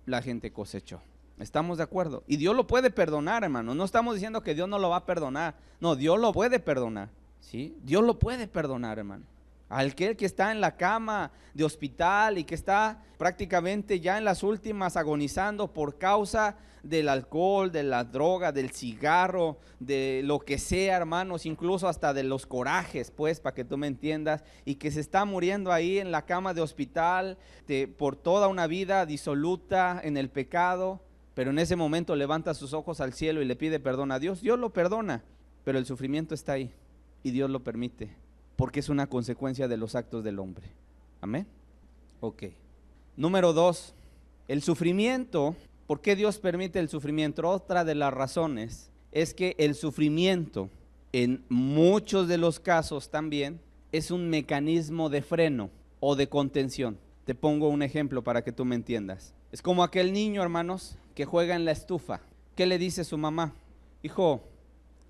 la gente cosechó. ¿Estamos de acuerdo? Y Dios lo puede perdonar, hermano. No estamos diciendo que Dios no lo va a perdonar. No, Dios lo puede perdonar, ¿sí? Dios lo puede perdonar, hermano. Aquel que está en la cama de hospital y que está prácticamente ya en las últimas agonizando por causa del alcohol, de la droga, del cigarro, de lo que sea, hermanos, incluso hasta de los corajes, pues, para que tú me entiendas, y que se está muriendo ahí en la cama de hospital por toda una vida disoluta en el pecado, pero en ese momento levanta sus ojos al cielo y le pide perdón a Dios. Dios lo perdona, pero el sufrimiento está ahí y Dios lo permite, porque es una consecuencia de los actos del hombre. Amén. Ok. Número 2, el sufrimiento. ¿Por qué Dios permite el sufrimiento? Otra de las razones es que el sufrimiento, en muchos de los casos también, es un mecanismo de freno o de contención. Te pongo un ejemplo para que tú me entiendas. Es como aquel niño, hermanos, que juega en la estufa. ¿Qué le dice su mamá? Hijo,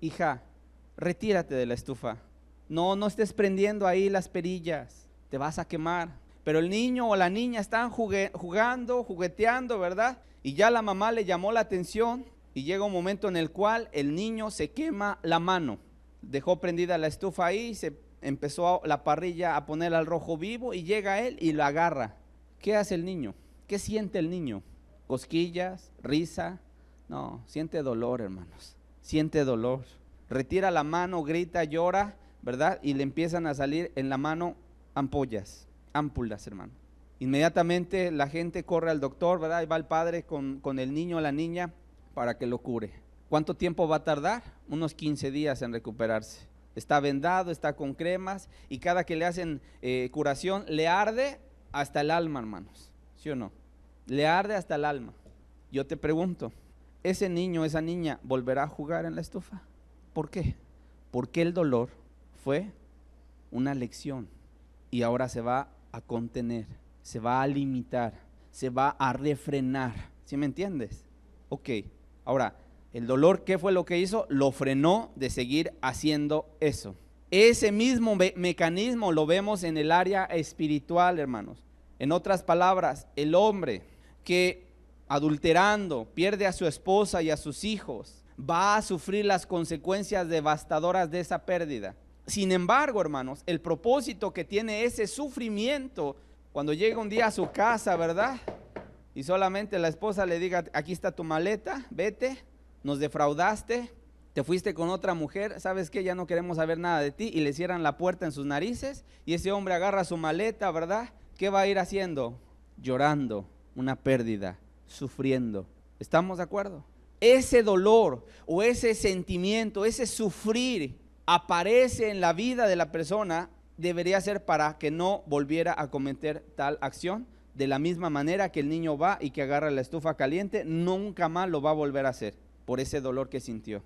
hija, retírate de la estufa. No estés prendiendo ahí las perillas, te vas a quemar. Pero el niño o la niña están jugando, jugueteando, ¿verdad? Y ya la mamá le llamó la atención y llega un momento en el cual el niño se quema la mano. Dejó prendida la estufa ahí, se empezó la parrilla a poner al rojo vivo y llega él y lo agarra. ¿Qué hace el niño? ¿Qué siente el niño? ¿Cosquillas? ¿Risa? No, siente dolor, hermanos. Siente dolor. Retira la mano, grita, llora, ¿verdad? Y le empiezan a salir en la mano ampollas, ámpulas, hermano. Inmediatamente la gente corre al doctor, ¿verdad? Y va el padre con el niño o la niña para que lo cure. ¿Cuánto tiempo va a tardar? Unos 15 días en recuperarse. Está vendado, está con cremas y cada que le hacen curación le arde hasta el alma, hermanos. ¿Sí o no? Le arde hasta el alma. Yo te pregunto, ¿ese niño, esa niña volverá a jugar en la estufa? ¿Por qué? Porque el dolor fue una lección y ahora se va a contener, se va a limitar, se va a refrenar. ¿Sí me entiendes? Ok, ahora, el dolor, ¿qué fue lo que hizo? Lo frenó de seguir haciendo eso. Ese mismo mecanismo lo vemos en el área espiritual, hermanos. En otras palabras, el hombre que adulterando pierde a su esposa y a sus hijos, va a sufrir las consecuencias devastadoras de esa pérdida. Sin embargo, hermanos, el propósito que tiene ese sufrimiento, cuando llega un día a su casa, ¿verdad? Y solamente la esposa le diga, aquí está tu maleta, vete, nos defraudaste, te fuiste con otra mujer, ¿sabes qué? Ya no queremos saber nada de ti, y le cierran la puerta en sus narices, y ese hombre agarra su maleta, ¿verdad? ¿Qué va a ir haciendo? Llorando una pérdida, sufriendo. ¿Estamos de acuerdo? Ese dolor o ese sentimiento, ese sufrir aparece en la vida de la persona, debería ser para que no volviera a cometer tal acción. De la misma manera que el niño va y que agarra la estufa caliente, nunca más lo va a volver a hacer por ese dolor que sintió.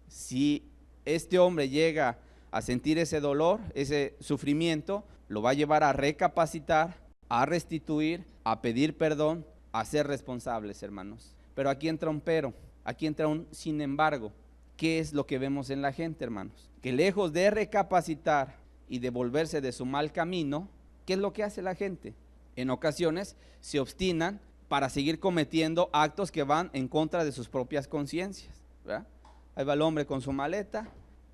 Si este hombre llega a sentir ese dolor, ese sufrimiento, lo va a llevar a recapacitar, a restituir, a pedir perdón, a ser responsables, hermanos. Pero aquí entra un pero, aquí entra un sin embargo. ¿Qué es lo que vemos en la gente, hermanos? Que lejos de recapacitar y de volverse de su mal camino, ¿qué es lo que hace la gente? En ocasiones se obstinan para seguir cometiendo actos que van en contra de sus propias conciencias, ¿verdad? Ahí va el hombre con su maleta,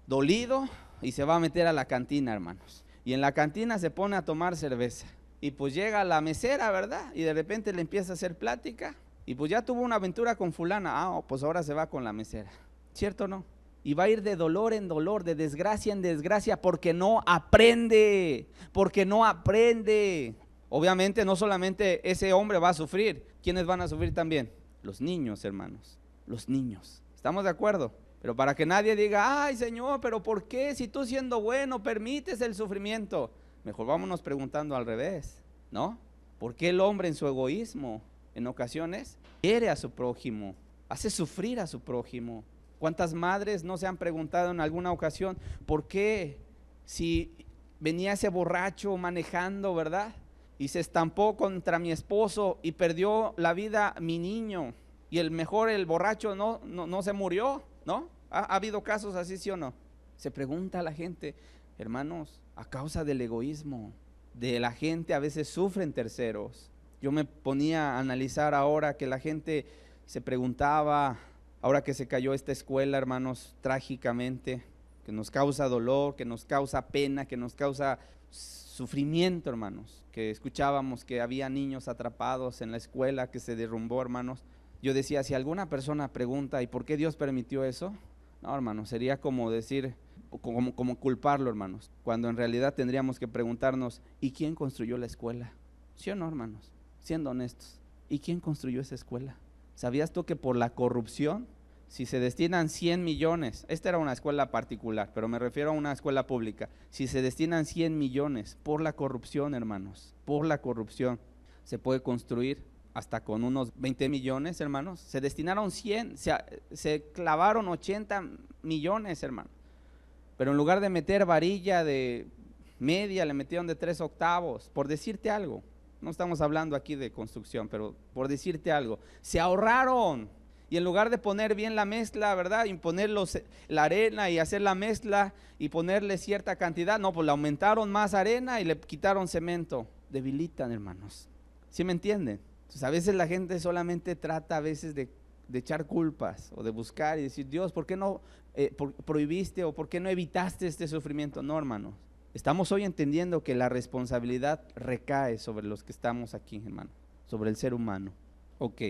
dolido, y se va a meter a la cantina, hermanos. Y en la cantina se pone a tomar cerveza. Y pues llega la mesera, ¿verdad? Y de repente le empieza a hacer plática. Y pues ya tuvo una aventura con fulana. Pues ahora se va con la mesera. ¿Cierto o no? Y va a ir de dolor en dolor, de desgracia en desgracia, porque no aprende, porque no aprende. Obviamente no solamente ese hombre va a sufrir, ¿quiénes van a sufrir también? Los niños, hermanos, los niños. ¿Estamos de acuerdo? Pero para que nadie diga, ay Señor, pero ¿por qué? Si tú siendo bueno permites el sufrimiento. Mejor vámonos preguntando al revés, ¿no? ¿Por qué el hombre en su egoísmo en ocasiones hiere a su prójimo, hace sufrir a su prójimo? ¿Cuántas madres no se han preguntado en alguna ocasión, ¿por qué si venía ese borracho manejando, ¿verdad? Y se estampó contra mi esposo y perdió la vida mi niño, y el borracho no se murió, ¿no? ¿Ha habido casos así, sí o no? Se pregunta a la gente, hermanos, a causa del egoísmo de la gente a veces sufren terceros. Yo me ponía a analizar ahora que la gente se preguntaba, ahora que se cayó esta escuela, hermanos, trágicamente, que nos causa dolor, que nos causa pena, que nos causa sufrimiento, hermanos, que escuchábamos que había niños atrapados en la escuela, que se derrumbó, hermanos. Yo decía, si alguna persona pregunta, ¿y por qué Dios permitió eso? No, hermanos, sería como decir, como culparlo, hermanos, cuando en realidad tendríamos que preguntarnos, ¿y quién construyó la escuela? ¿Sí o no, hermanos? Siendo honestos, ¿y quién construyó esa escuela? ¿Sabías tú que por la corrupción, si se destinan 100 millones, esta era una escuela particular, pero me refiero a una escuela pública, si se destinan 100 millones por la corrupción, hermanos, por la corrupción, se puede construir hasta con unos 20 millones, hermanos? Se destinaron 100, se clavaron 80 millones, hermano. Pero en lugar de meter varilla de media, le metieron de 3/8, por decirte algo. No estamos hablando aquí de construcción, pero por decirte algo, se ahorraron. Y en lugar de poner bien la mezcla, ¿verdad? Y poner la arena y hacer la mezcla y ponerle cierta cantidad, no, pues le aumentaron más arena y le quitaron cemento. Debilitan, hermanos. ¿Sí me entienden? Entonces, a veces la gente solamente trata a veces de echar culpas o de buscar y decir, Dios, ¿por qué no prohibiste o por qué no evitaste este sufrimiento? No, hermanos. Estamos hoy entendiendo que la responsabilidad recae sobre los que estamos aquí, hermano, sobre el ser humano. Ok.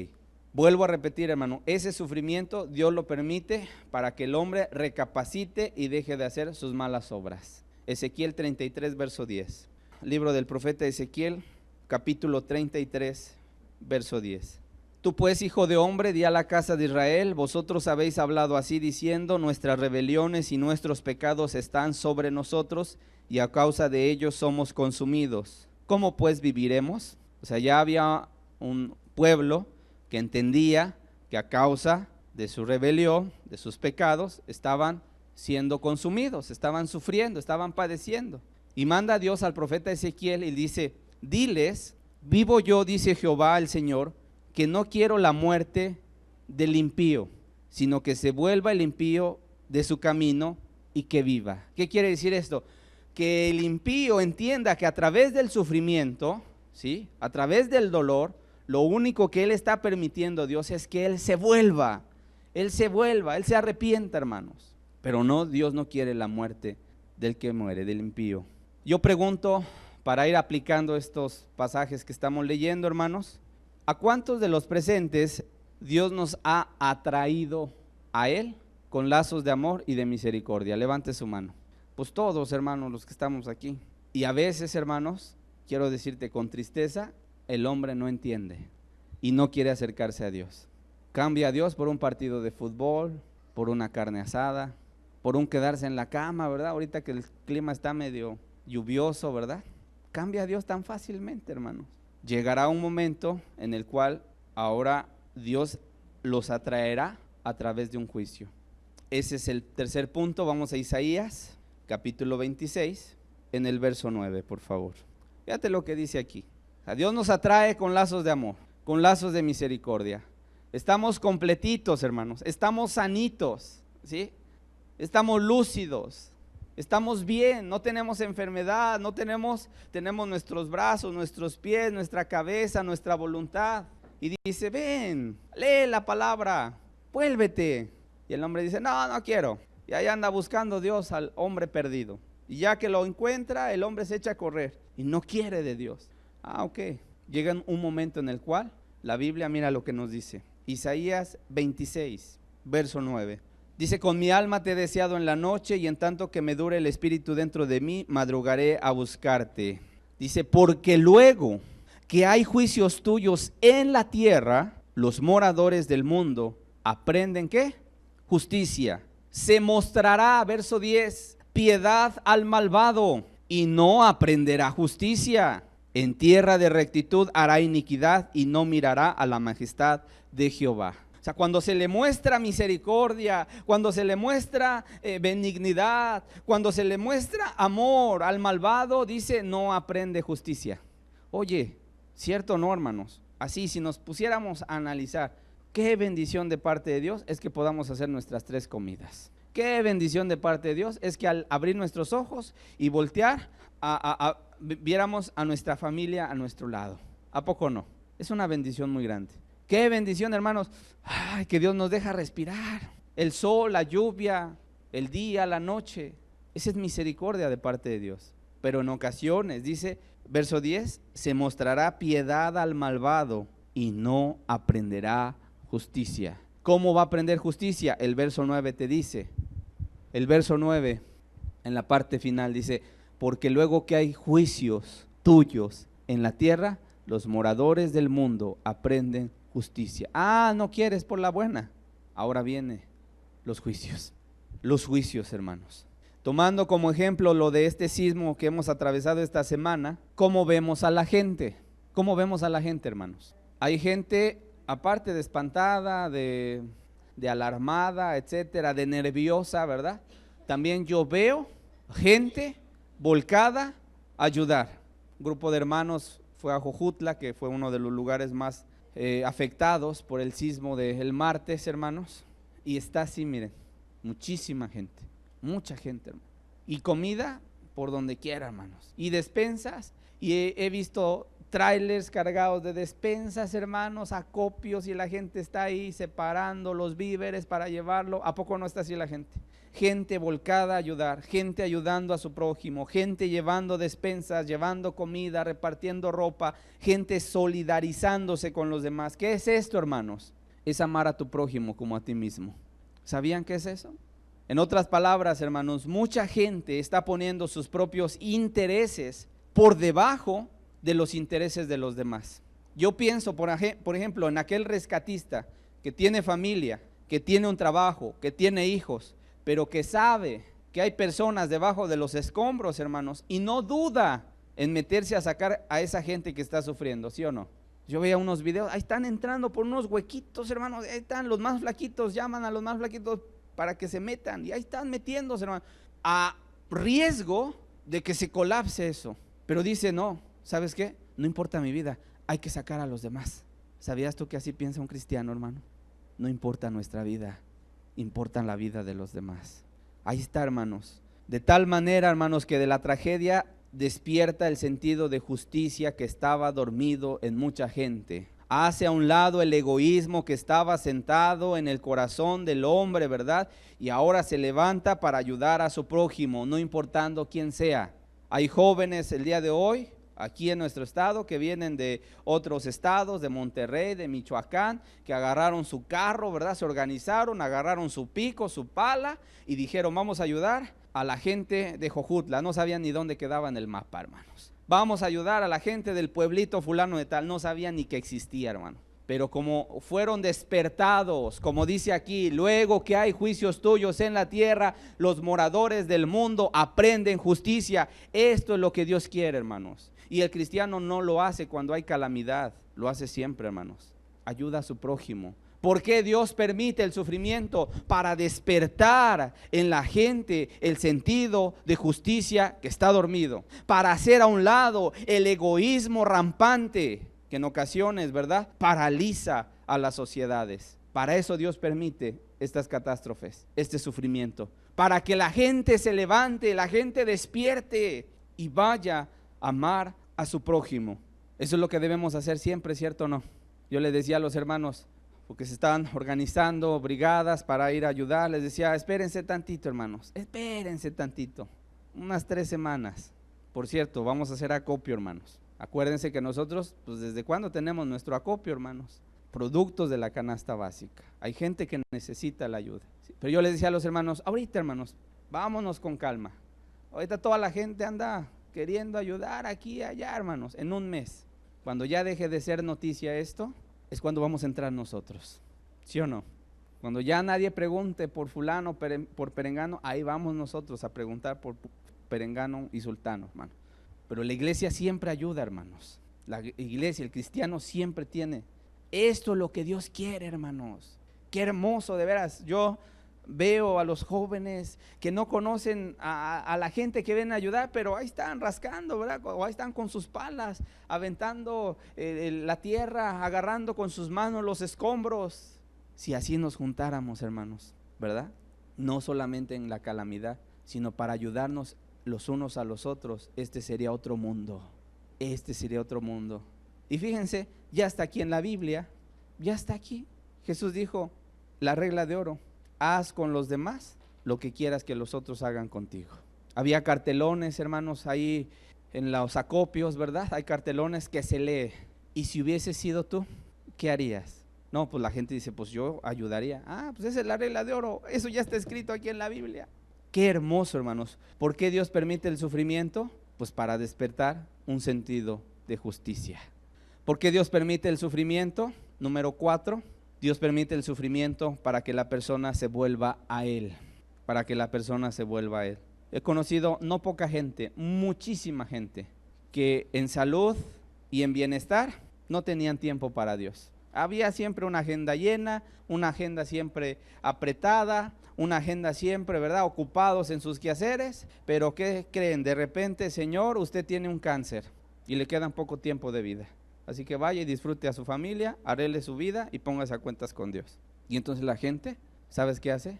Vuelvo a repetir, hermano, ese sufrimiento Dios lo permite para que el hombre recapacite y deje de hacer sus malas obras. Ezequiel 33, verso 10. Libro del profeta Ezequiel, capítulo 33, verso 10. Tú pues, hijo de hombre, di a la casa de Israel, vosotros habéis hablado así diciendo, nuestras rebeliones y nuestros pecados están sobre nosotros y a causa de ellos somos consumidos. ¿Cómo pues viviremos? O sea, ya había un pueblo que entendía que a causa de su rebelión, de sus pecados, estaban siendo consumidos, estaban sufriendo, estaban padeciendo. Y manda a Dios al profeta Ezequiel y dice, diles, vivo yo, dice Jehová el Señor, que no quiero la muerte del impío, sino que se vuelva el impío de su camino y que viva. ¿Qué quiere decir esto? Que el impío entienda que a través del sufrimiento, ¿sí? A través del dolor, lo único que él está permitiendo, Dios, es que él se vuelva, él se arrepienta, hermanos. Pero no, Dios no quiere la muerte del que muere, del impío. Yo pregunto, para ir aplicando estos pasajes que estamos leyendo, hermanos, ¿a cuántos de los presentes Dios nos ha atraído a Él con lazos de amor y de misericordia? Levante su mano. Pues todos, hermanos, los que estamos aquí. Y a veces, hermanos, quiero decirte con tristeza, el hombre no entiende y no quiere acercarse a Dios. Cambia a Dios por un partido de fútbol, por una carne asada, por un quedarse en la cama, ¿verdad? Ahorita que el clima está medio lluvioso, ¿verdad? Cambia a Dios tan fácilmente, hermanos. Llegará un momento en el cual ahora Dios los atraerá a través de un juicio. Ese es el tercer punto. Vamos a Isaías, capítulo 26, en el verso 9, por favor. Fíjate lo que dice aquí. A Dios nos atrae con lazos de amor, con lazos de misericordia. Estamos completitos, hermanos, estamos sanitos, ¿sí? Estamos lúcidos, estamos bien, no tenemos enfermedad, tenemos nuestros brazos, nuestros pies, nuestra cabeza, nuestra voluntad. Y dice, ven, lee la palabra, vuélvete. Y el hombre dice, no quiero. Y ahí anda buscando Dios al hombre perdido. Y ya que lo encuentra, el hombre se echa a correr y no quiere de Dios. Ok. Llega un momento en el cual la Biblia, mira lo que nos dice. Isaías 26, verso 9. Dice, con mi alma te he deseado en la noche y en tanto que me dure el espíritu dentro de mí, madrugaré a buscarte. Dice, porque luego que hay juicios tuyos en la tierra, los moradores del mundo aprenden ¿qué? Justicia. Se mostrará, verso 10, piedad al malvado y no aprenderá justicia. En tierra de rectitud hará iniquidad y no mirará a la majestad de Jehová. O sea, cuando se le muestra misericordia, cuando se le muestra benignidad, cuando se le muestra amor al malvado, dice, no aprende justicia. Oye, ¿cierto o no, hermanos? Así, si nos pusiéramos a analizar, qué bendición de parte de Dios es que podamos hacer nuestras 3 comidas. Qué bendición de parte de Dios es que al abrir nuestros ojos y voltear, viéramos a nuestra familia a nuestro lado. ¿A poco no? Es una bendición muy grande. Qué bendición, hermanos. Ay, que Dios nos deja respirar. El sol, la lluvia, el día, la noche. Esa es misericordia de parte de Dios. Pero en ocasiones, dice, verso 10, se mostrará piedad al malvado y no aprenderá justicia. ¿Cómo va a aprender justicia? El verso 9 te dice. El verso 9, en la parte final, dice, porque luego que hay juicios tuyos en la tierra, los moradores del mundo aprenden justicia. No quieres por la buena. Ahora vienen los juicios. Los juicios, hermanos. Tomando como ejemplo lo de este sismo que hemos atravesado esta semana, ¿cómo vemos a la gente? ¿Cómo vemos a la gente, hermanos? Hay gente, aparte de espantada, de alarmada, etcétera, de nerviosa, ¿verdad? También yo veo gente volcada a ayudar. Un grupo de hermanos fue a Jojutla, que fue uno de los lugares más afectados por el sismo del martes, hermanos, y está así, miren, muchísima gente, mucha gente, hermano, y comida por donde quiera, hermanos, y despensas, y he visto trailers cargados de despensas, hermanos, acopios, y la gente está ahí separando los víveres para llevarlo. ¿A poco no está así la gente? Gente volcada a ayudar, gente ayudando a su prójimo, gente llevando despensas, llevando comida, repartiendo ropa, gente solidarizándose con los demás. ¿Qué es esto, hermanos? Es amar a tu prójimo como a ti mismo. ¿Sabían qué es eso? En otras palabras, hermanos, mucha gente está poniendo sus propios intereses por debajo de los intereses de los demás. Yo pienso, por ejemplo, en aquel rescatista que tiene familia, que tiene un trabajo, que tiene hijos, pero que sabe que hay personas debajo de los escombros, hermanos, y no duda en meterse a sacar a esa gente que está sufriendo, ¿sí o no? Yo veía unos videos, ahí están entrando por unos huequitos, hermanos, ahí están los más flaquitos, llaman a los más flaquitos para que se metan, y ahí están metiéndose, hermanos, a riesgo de que se colapse eso. Pero dice, no, ¿sabes qué? No importa mi vida, hay que sacar a los demás. ¿Sabías tú que así piensa un cristiano, hermano? No importa nuestra vida, importa la vida de los demás. Ahí está, hermanos. De tal manera, hermanos, que de la tragedia despierta el sentido de justicia que estaba dormido en mucha gente. Hace a un lado el egoísmo que estaba sentado en el corazón del hombre, ¿verdad? Y ahora se levanta para ayudar a su prójimo, no importando quién sea. Hay jóvenes el día de hoy, aquí en nuestro estado, que vienen de otros estados, de Monterrey, de Michoacán, que agarraron su carro, ¿verdad? Se organizaron, agarraron su pico, su pala y dijeron, vamos a ayudar a la gente de Jojutla. No sabían ni dónde quedaba en el mapa, hermanos. Vamos a ayudar a la gente del pueblito fulano de tal. No sabían ni que existía, hermano. Pero como fueron despertados, como dice aquí, luego que hay juicios tuyos en la tierra, los moradores del mundo aprenden justicia. Esto es lo que Dios quiere, hermanos. Y el cristiano no lo hace cuando hay calamidad, lo hace siempre, hermanos. Ayuda a su prójimo. ¿Por qué Dios permite el sufrimiento? Para despertar en la gente el sentido de justicia que está dormido. Para hacer a un lado el egoísmo rampante que en ocasiones, ¿verdad?, paraliza a las sociedades. Para eso Dios permite estas catástrofes, este sufrimiento, para que la gente se levante, la gente despierte y vaya a amar a su prójimo. Eso es lo que debemos hacer siempre, ¿cierto o no? Yo les decía a los hermanos, porque se estaban organizando brigadas para ir a ayudar, les decía, espérense tantito, hermanos, espérense tantito, unas 3 semanas. Por cierto, vamos a hacer acopio, hermanos. Acuérdense que nosotros, pues desde cuándo tenemos nuestro acopio, hermanos, productos de la canasta básica. Hay gente que necesita la ayuda. Sí, pero yo les decía a los hermanos, ahorita, hermanos, vámonos con calma. Ahorita toda la gente anda queriendo ayudar aquí y allá, hermanos, en un mes. Cuando ya deje de ser noticia esto, es cuando vamos a entrar nosotros, ¿sí o no? Cuando ya nadie pregunte por fulano, por perengano, ahí vamos nosotros a preguntar por perengano y sultano, hermano. Pero la iglesia siempre ayuda, hermanos. La iglesia, el cristiano siempre tiene. Esto es lo que Dios quiere, hermanos. Qué hermoso, de veras. Yo veo a los jóvenes que no conocen a la gente que viene a ayudar, pero ahí están rascando, ¿verdad? O ahí están con sus palas, aventando la tierra, agarrando con sus manos los escombros. Si así nos juntáramos, hermanos, ¿verdad? No solamente en la calamidad, sino para ayudarnos los unos a los otros, este sería otro mundo. Este sería otro mundo. Y fíjense, ya está aquí en la Biblia, ya está aquí. Jesús dijo, la regla de oro, haz con los demás lo que quieras que los otros hagan contigo. Había cartelones, hermanos, ahí en los acopios, ¿verdad? Hay cartelones que se lee. Y si hubiese sido tú, ¿qué harías? No, pues la gente dice, pues yo ayudaría. Ah, pues esa es la regla de oro, eso ya está escrito aquí en la Biblia. Qué hermoso, hermanos. ¿Por qué Dios permite el sufrimiento? Pues para despertar un sentido de justicia. ¿Por qué Dios permite el sufrimiento? Número 4, Dios permite el sufrimiento para que la persona se vuelva a Él. Para que la persona se vuelva a Él. He conocido no poca gente, muchísima gente, que en salud y en bienestar no tenían tiempo para Dios. Había siempre una agenda llena, una agenda siempre apretada, una agenda siempre, ¿verdad?, ocupados en sus quehaceres. Pero ¿qué creen? De repente, Señor, usted tiene un cáncer. y le quedan poco tiempo de vida. Así que vaya y disfrute a su familia, arregle su vida y póngase a cuentas con Dios. Y entonces la gente, ¿sabes qué hace?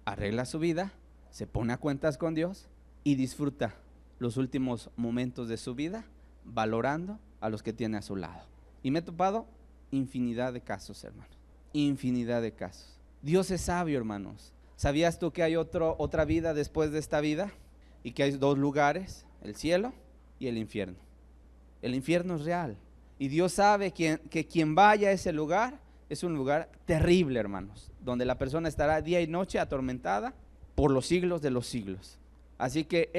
Arregla su vida, se pone a cuentas con Dios y disfruta los últimos momentos de su vida valorando a los que tiene a su lado. Y me he topado infinidad de casos, hermanos, infinidad de casos. Dios es sabio, hermanos. ¿Sabías tú que hay otra vida después de esta vida? Y que hay dos lugares, el cielo y el infierno. El infierno es real. Y Dios sabe que quien vaya a ese lugar es un lugar terrible, hermanos, donde la persona estará día y noche atormentada por los siglos de los siglos. Así que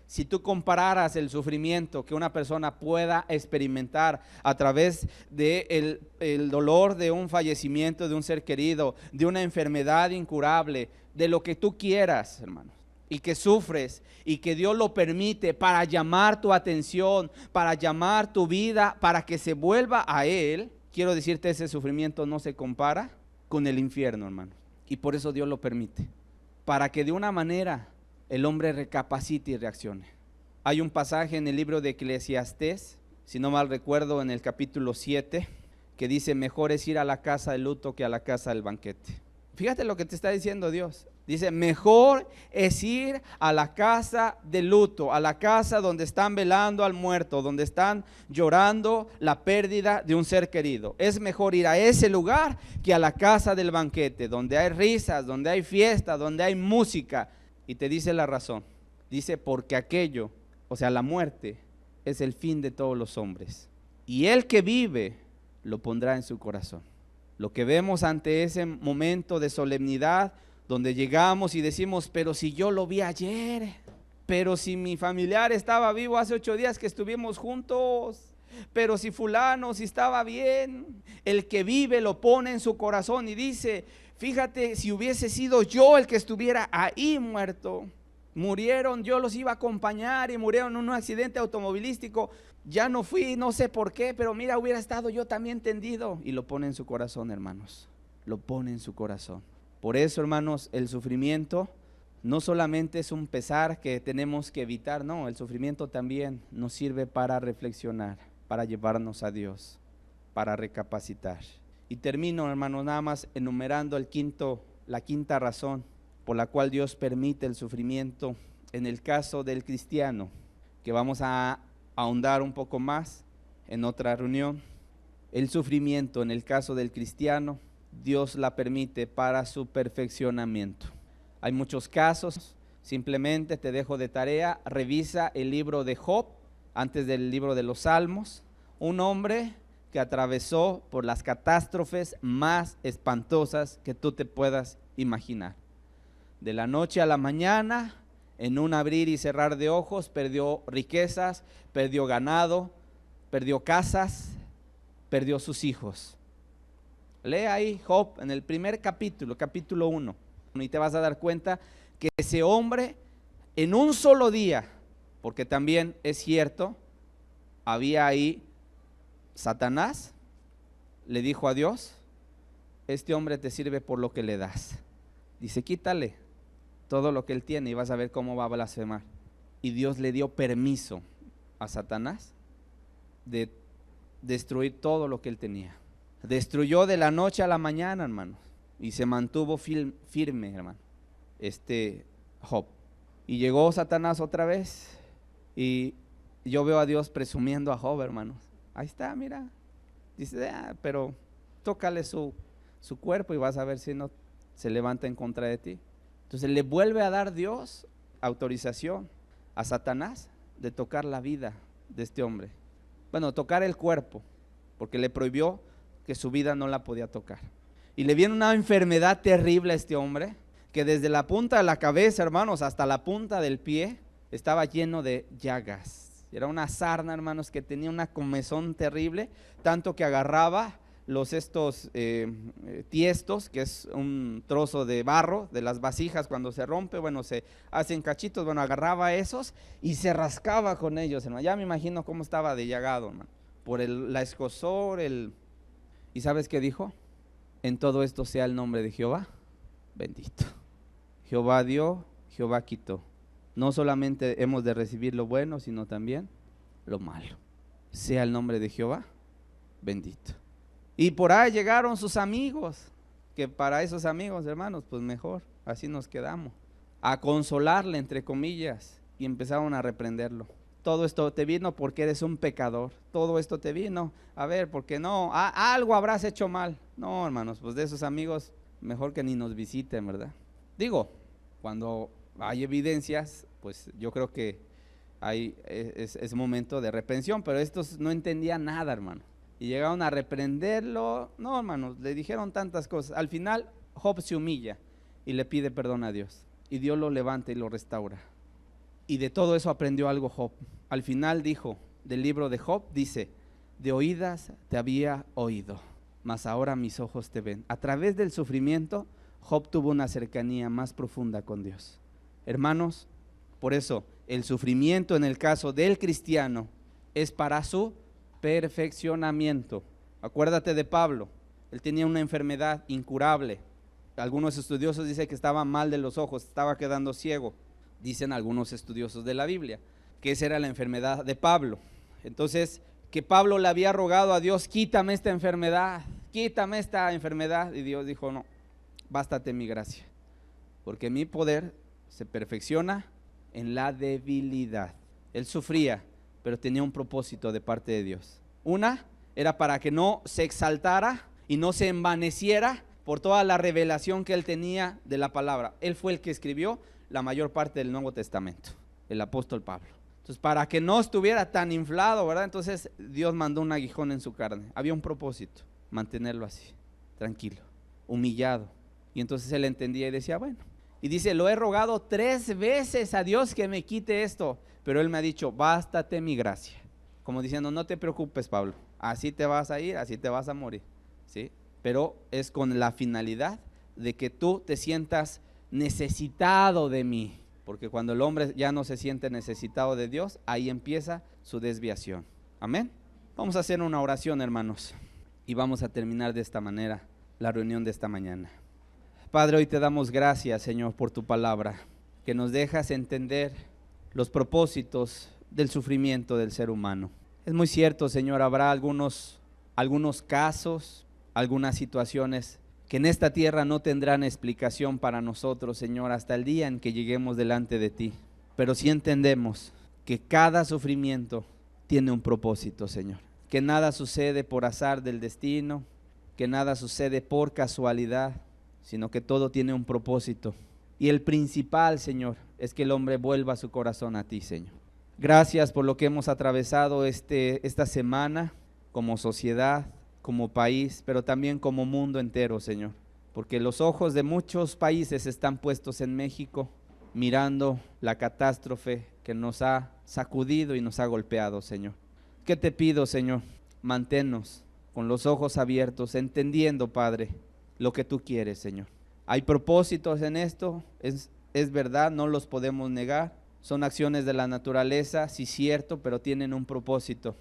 si tú compararas el sufrimiento que una persona pueda experimentar a través de el dolor de un fallecimiento de un ser querido, de una enfermedad incurable, de lo que tú quieras, hermanos, y que sufres y que Dios lo permite para llamar tu atención, para llamar tu vida, para que se vuelva a Él, quiero decirte, ese sufrimiento no se compara con el infierno, hermanos. Y por eso Dios lo permite, para que de una manera el hombre recapacite y reaccione. Hay un pasaje en el libro de Eclesiastés, si no mal recuerdo, en el capítulo 7, que dice: mejor es ir a la casa del luto que a la casa del banquete. Fíjate lo que te está diciendo Dios. Dice: mejor es ir a la casa del luto, a la casa donde están velando al muerto, donde están llorando la pérdida de un ser querido. Es mejor ir a ese lugar que a la casa del banquete, donde hay risas, donde hay fiesta, donde hay música. Y te dice la razón. Dice: porque aquello, o sea, la muerte, es el fin de todos los hombres. Y el que vive lo pondrá en su corazón. Lo que vemos ante ese momento de solemnidad, donde llegamos y decimos: pero si yo lo vi ayer, pero si mi familiar estaba vivo hace 8 días que estuvimos juntos, pero si fulano, si estaba bien. El que vive lo pone en su corazón y dice: fíjate, si hubiese sido yo el que estuviera ahí muerto, murieron, yo los iba a acompañar y murieron en un accidente automovilístico, ya no fui, no sé por qué, pero mira, hubiera estado yo también tendido. Y lo pone en su corazón, hermanos, lo pone en su corazón. Por eso, hermanos, el sufrimiento no solamente es un pesar que tenemos que evitar, no, el sufrimiento también nos sirve para reflexionar, para llevarnos a Dios, para recapacitar. Y termino, hermanos, nada más enumerando la quinta razón por la cual Dios permite el sufrimiento en el caso del cristiano, que vamos a ahondar un poco más en otra reunión. El sufrimiento en el caso del cristiano, Dios la permite para su perfeccionamiento. Hay muchos casos, simplemente te dejo de tarea, revisa el libro de Job antes del libro de los Salmos, un hombre que atravesó por las catástrofes más espantosas que tú te puedas imaginar. De la noche a la mañana, en un abrir y cerrar de ojos, perdió riquezas, perdió ganado, perdió casas, perdió sus hijos. Lee ahí Job en el primer capítulo, capítulo 1, y te vas a dar cuenta que ese hombre en un solo día, porque también es cierto, había ahí Satanás, le dijo a Dios: este hombre te sirve por lo que le das. Dice: quítale todo lo que él tiene y vas a ver cómo va a blasfemar. Y Dios le dio permiso a Satanás de destruir todo lo que él tenía. Destruyó de la noche a la mañana, hermanos, y se mantuvo firme, hermano, Job. Y llegó Satanás otra vez, y yo veo a Dios presumiendo a Job, hermanos. Ahí está, mira. Dice: pero tócale su cuerpo y vas a ver si no se levanta en contra de ti. Entonces le vuelve a dar Dios autorización a Satanás de tocar la vida de este hombre. Bueno, tocar el cuerpo, porque le prohibió que su vida no la podía tocar. Y le viene una enfermedad terrible a este hombre, que desde la punta de la cabeza, hermanos, hasta la punta del pie, estaba lleno de llagas. Era una sarna, hermanos, que tenía una comezón terrible, tanto que agarraba estos tiestos, que es un trozo de barro de las vasijas cuando se rompe, bueno, se hacen cachitos, bueno, agarraba esos y se rascaba con ellos, hermano. Ya me imagino cómo estaba de llagado, hermano, por la escozor, ¿y sabes qué dijo? En todo esto sea el nombre de Jehová bendito. Jehová dio, Jehová quitó. No solamente hemos de recibir lo bueno, sino también lo malo. sea el nombre de Jehová bendito. Y por ahí llegaron sus amigos, que para esos amigos, hermanos, pues mejor, así nos quedamos, a consolarle, entre comillas, y empezaron a reprenderlo. Todo esto te vino porque eres un pecador, todo esto te vino, a ver, porque no, algo habrás hecho mal. No, hermanos, pues de esos amigos, mejor que ni nos visiten, ¿verdad? Digo, cuando hay evidencias, pues yo creo que es momento de reprensión, pero estos no entendían nada, hermano, y llegaron a reprenderlo. No, hermanos, le dijeron tantas cosas. Al final Job se humilla y le pide perdón a Dios, y Dios lo levanta y lo restaura. Y de todo eso aprendió algo Job. Al final dijo, del libro de Job, dice: de oídas te había oído, mas ahora mis ojos te ven. A través del sufrimiento, Job tuvo una cercanía más profunda con Dios. Hermanos, por eso el sufrimiento en el caso del cristiano es para su perfeccionamiento. Acuérdate de Pablo, él tenía una enfermedad incurable. Algunos estudiosos dicen que estaba mal de los ojos, estaba quedando ciego. Dicen algunos estudiosos de la Biblia que esa era la enfermedad de Pablo. Entonces, que Pablo le había rogado a Dios: quítame esta enfermedad, y Dios dijo: no, bástate mi gracia, porque mi poder se perfecciona en la debilidad. Él sufría, pero tenía un propósito de parte de Dios. Una era para que no se exaltara y no se envaneciera por toda la revelación que él tenía de la palabra. Él fue el que escribió la mayor parte del Nuevo Testamento, el apóstol Pablo. Entonces, para que no estuviera tan inflado, ¿verdad? Entonces Dios mandó un aguijón en su carne. Había un propósito, mantenerlo así, tranquilo, humillado. Y entonces él entendía y decía: bueno. Y dice: lo he rogado 3 veces a Dios que me quite esto, pero él me ha dicho: bástate mi gracia. Como diciendo: no te preocupes, Pablo, así te vas a ir, así te vas a morir, ¿sí? Pero es con la finalidad de que tú te sientas necesitado de mí, porque cuando el hombre ya no se siente necesitado de Dios, ahí empieza su desviación. Amén. Vamos a hacer una oración, hermanos, y vamos a terminar de esta manera la reunión de esta mañana. Padre, hoy te damos gracias, Señor, por tu palabra, que nos dejas entender los propósitos del sufrimiento del ser humano. Es muy cierto, Señor, habrá algunos casos, algunas situaciones que en esta tierra no tendrán explicación para nosotros, Señor, hasta el día en que lleguemos delante de ti. Pero sí entendemos que cada sufrimiento tiene un propósito, Señor. Que nada sucede por azar del destino, que nada sucede por casualidad, sino que todo tiene un propósito. Y el principal, Señor, es que el hombre vuelva su corazón a ti, Señor. Gracias por lo que hemos atravesado esta semana como sociedad, como país, pero también como mundo entero, Señor, porque los ojos de muchos países están puestos en México, mirando la catástrofe que nos ha sacudido y nos ha golpeado, Señor. ¿Qué te pido, Señor? Manténnos con los ojos abiertos, entendiendo, Padre, lo que tú quieres, Señor. Hay propósitos en esto, es verdad, no los podemos negar, son acciones de la naturaleza, sí cierto, pero tienen un propósito: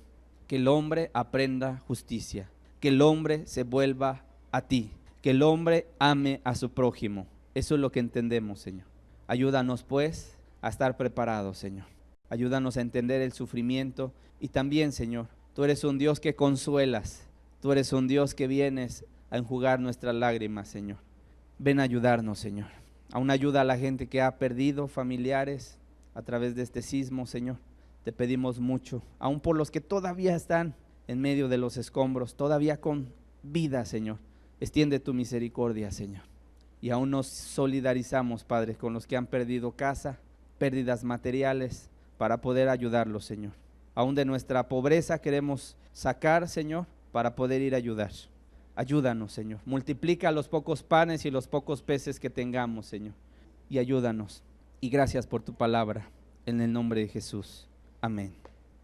que el hombre aprenda justicia, que el hombre se vuelva a ti, que el hombre ame a su prójimo. Eso es lo que entendemos, Señor. Ayúdanos pues a estar preparados, Señor. Ayúdanos a entender el sufrimiento y también, Señor, tú eres un Dios que consuelas, tú eres un Dios que vienes a enjugar nuestras lágrimas, Señor. Ven a ayudarnos, Señor. Aún ayuda a la gente que ha perdido familiares a través de este sismo, Señor. Te pedimos mucho, aún por los que todavía están en medio de los escombros, todavía con vida, Señor. Extiende tu misericordia, Señor. Y aún nos solidarizamos, Padre, con los que han perdido casa, pérdidas materiales, para poder ayudarlos, Señor. Aún de nuestra pobreza queremos sacar, Señor, para poder ir a ayudar. Ayúdanos, Señor. Multiplica los pocos panes y los pocos peces que tengamos, Señor. Y ayúdanos. Y gracias por tu palabra. En el nombre de Jesús. Amén.